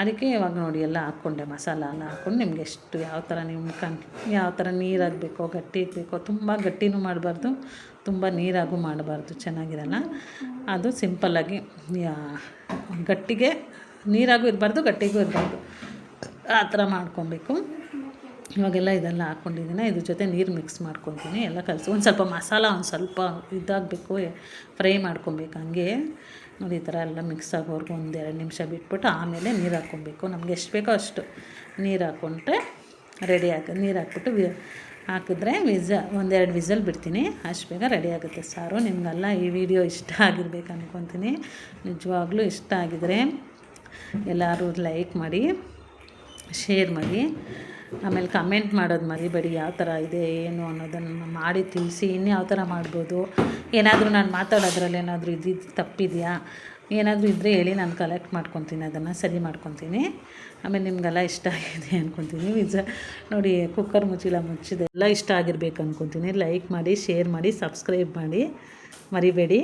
ಅದಕ್ಕೆ ಇವಾಗ ನೋಡಿ ಎಲ್ಲ ಹಾಕ್ಕೊಂಡೆ, ಮಸಾಲ ಎಲ್ಲ ಹಾಕ್ಕೊಂಡು ನಿಮ್ಗೆ ಎಷ್ಟು ಯಾವ ಥರ ಯಾವ ಥರ ನೀರಾಗಬೇಕೋ, ಗಟ್ಟಿ ಇರಬೇಕೋ, ತುಂಬ ಗಟ್ಟಿನೂ ಮಾಡಬಾರ್ದು, ತುಂಬ ನೀರಾಗೂ ಮಾಡಬಾರ್ದು, ಚೆನ್ನಾಗಿರಲ್ಲ. ಅದು ಸಿಂಪಲ್ಲಾಗಿ ಗಟ್ಟಿಗೆ ನೀರಾಗೂ ಇರಬಾರ್ದು, ಗಟ್ಟಿಗೂ ಇರಬಾರ್ದು, ಆ ಥರ ಮಾಡ್ಕೊಬೇಕು. ಇವಾಗೆಲ್ಲ ಇದೆಲ್ಲ ಹಾಕ್ಕೊಂಡಿದ್ದೀನಿ, ಇದ್ರ ಜೊತೆ ನೀರು ಮಿಕ್ಸ್ ಮಾಡ್ಕೊತೀನಿ, ಎಲ್ಲ ಕಲಸಿ ಒಂದು ಸ್ವಲ್ಪ ಮಸಾಲ ಒಂದು ಸ್ವಲ್ಪ ಇದಾಗಬೇಕು, ಫ್ರೈ ಮಾಡ್ಕೊಬೇಕು. ಹಂಗೆ ನೋಡಿ ಈ ಥರ ಎಲ್ಲ ಮಿಕ್ಸ್ ಆಗೋವರೆಗೂ 1-2 ನಿಮಿಷ ಬಿಟ್ಬಿಟ್ಟು ಆಮೇಲೆ ನೀರು ಹಾಕ್ಕೊಬೇಕು. ನಮ್ಗೆ ಎಷ್ಟು ಬೇಕೋ ಅಷ್ಟು ನೀರು ಹಾಕ್ಕೊಂಡ್ರೆ ರೆಡಿ ನೀರು ಹಾಕ್ಬಿಟ್ಟು ಹಾಕಿದ್ರೆ 1-2 ವಿಸಲ್ ಬಿಡ್ತೀನಿ, ಅಷ್ಟು ಬೇಗ ರೆಡಿ ಆಗುತ್ತೆ ಸಾರು. ನಿಮಗೆಲ್ಲ ಈ ವಿಡಿಯೋ ಇಷ್ಟ ಆಗಿರ್ಬೇಕು ಅಂದ್ಕೊತೀನಿ. ನಿಜವಾಗ್ಲೂ ಇಷ್ಟ ಆಗಿದರೆ ಎಲ್ಲರೂ ಲೈಕ್ ಮಾಡಿ, ಶೇರ್ ಮಾಡಿ, ಆಮೇಲೆ ಕಮೆಂಟ್ ಮಾಡೋದು ಮರಿಬೇಡಿ. ಯಾವ ಥರ ಇದೆ ಏನು ಅನ್ನೋದನ್ನು ಮಾಡಿ ತಿಳಿಸಿ, ಇನ್ನು ಯಾವ ಥರ ಮಾಡ್ಬೋದು, ಏನಾದರೂ ನಾನು ಮಾತಾಡೋದ್ರಲ್ಲಿ ಏನಾದರೂ ತಪ್ಪಿದೆಯಾ, ಏನಾದರೂ ಇದ್ದರೆ ಹೇಳಿ, ನಾನು ಕಲೆಕ್ಟ್ ಮಾಡ್ಕೊತೀನಿ, ಅದನ್ನು ಸರಿ ಮಾಡ್ಕೊತೀನಿ. ಆಮೇಲೆ ನಿಮಗೆಲ್ಲ ಇಷ್ಟ ಆಗಿದೆ ಅಂದ್ಕೊತೀನಿ. ನೋಡಿ ಕುಕ್ಕರ್ ಮುಚ್ಚಿದೆ, ಎಲ್ಲ ಇಷ್ಟ ಆಗಿರ್ಬೇಕು ಅಂದ್ಕೊತೀನಿ. ಲೈಕ್ ಮಾಡಿ, ಶೇರ್ ಮಾಡಿ, ಸಬ್ಸ್ಕ್ರೈಬ್ ಮಾಡಿ ಮರಿಬೇಡಿ.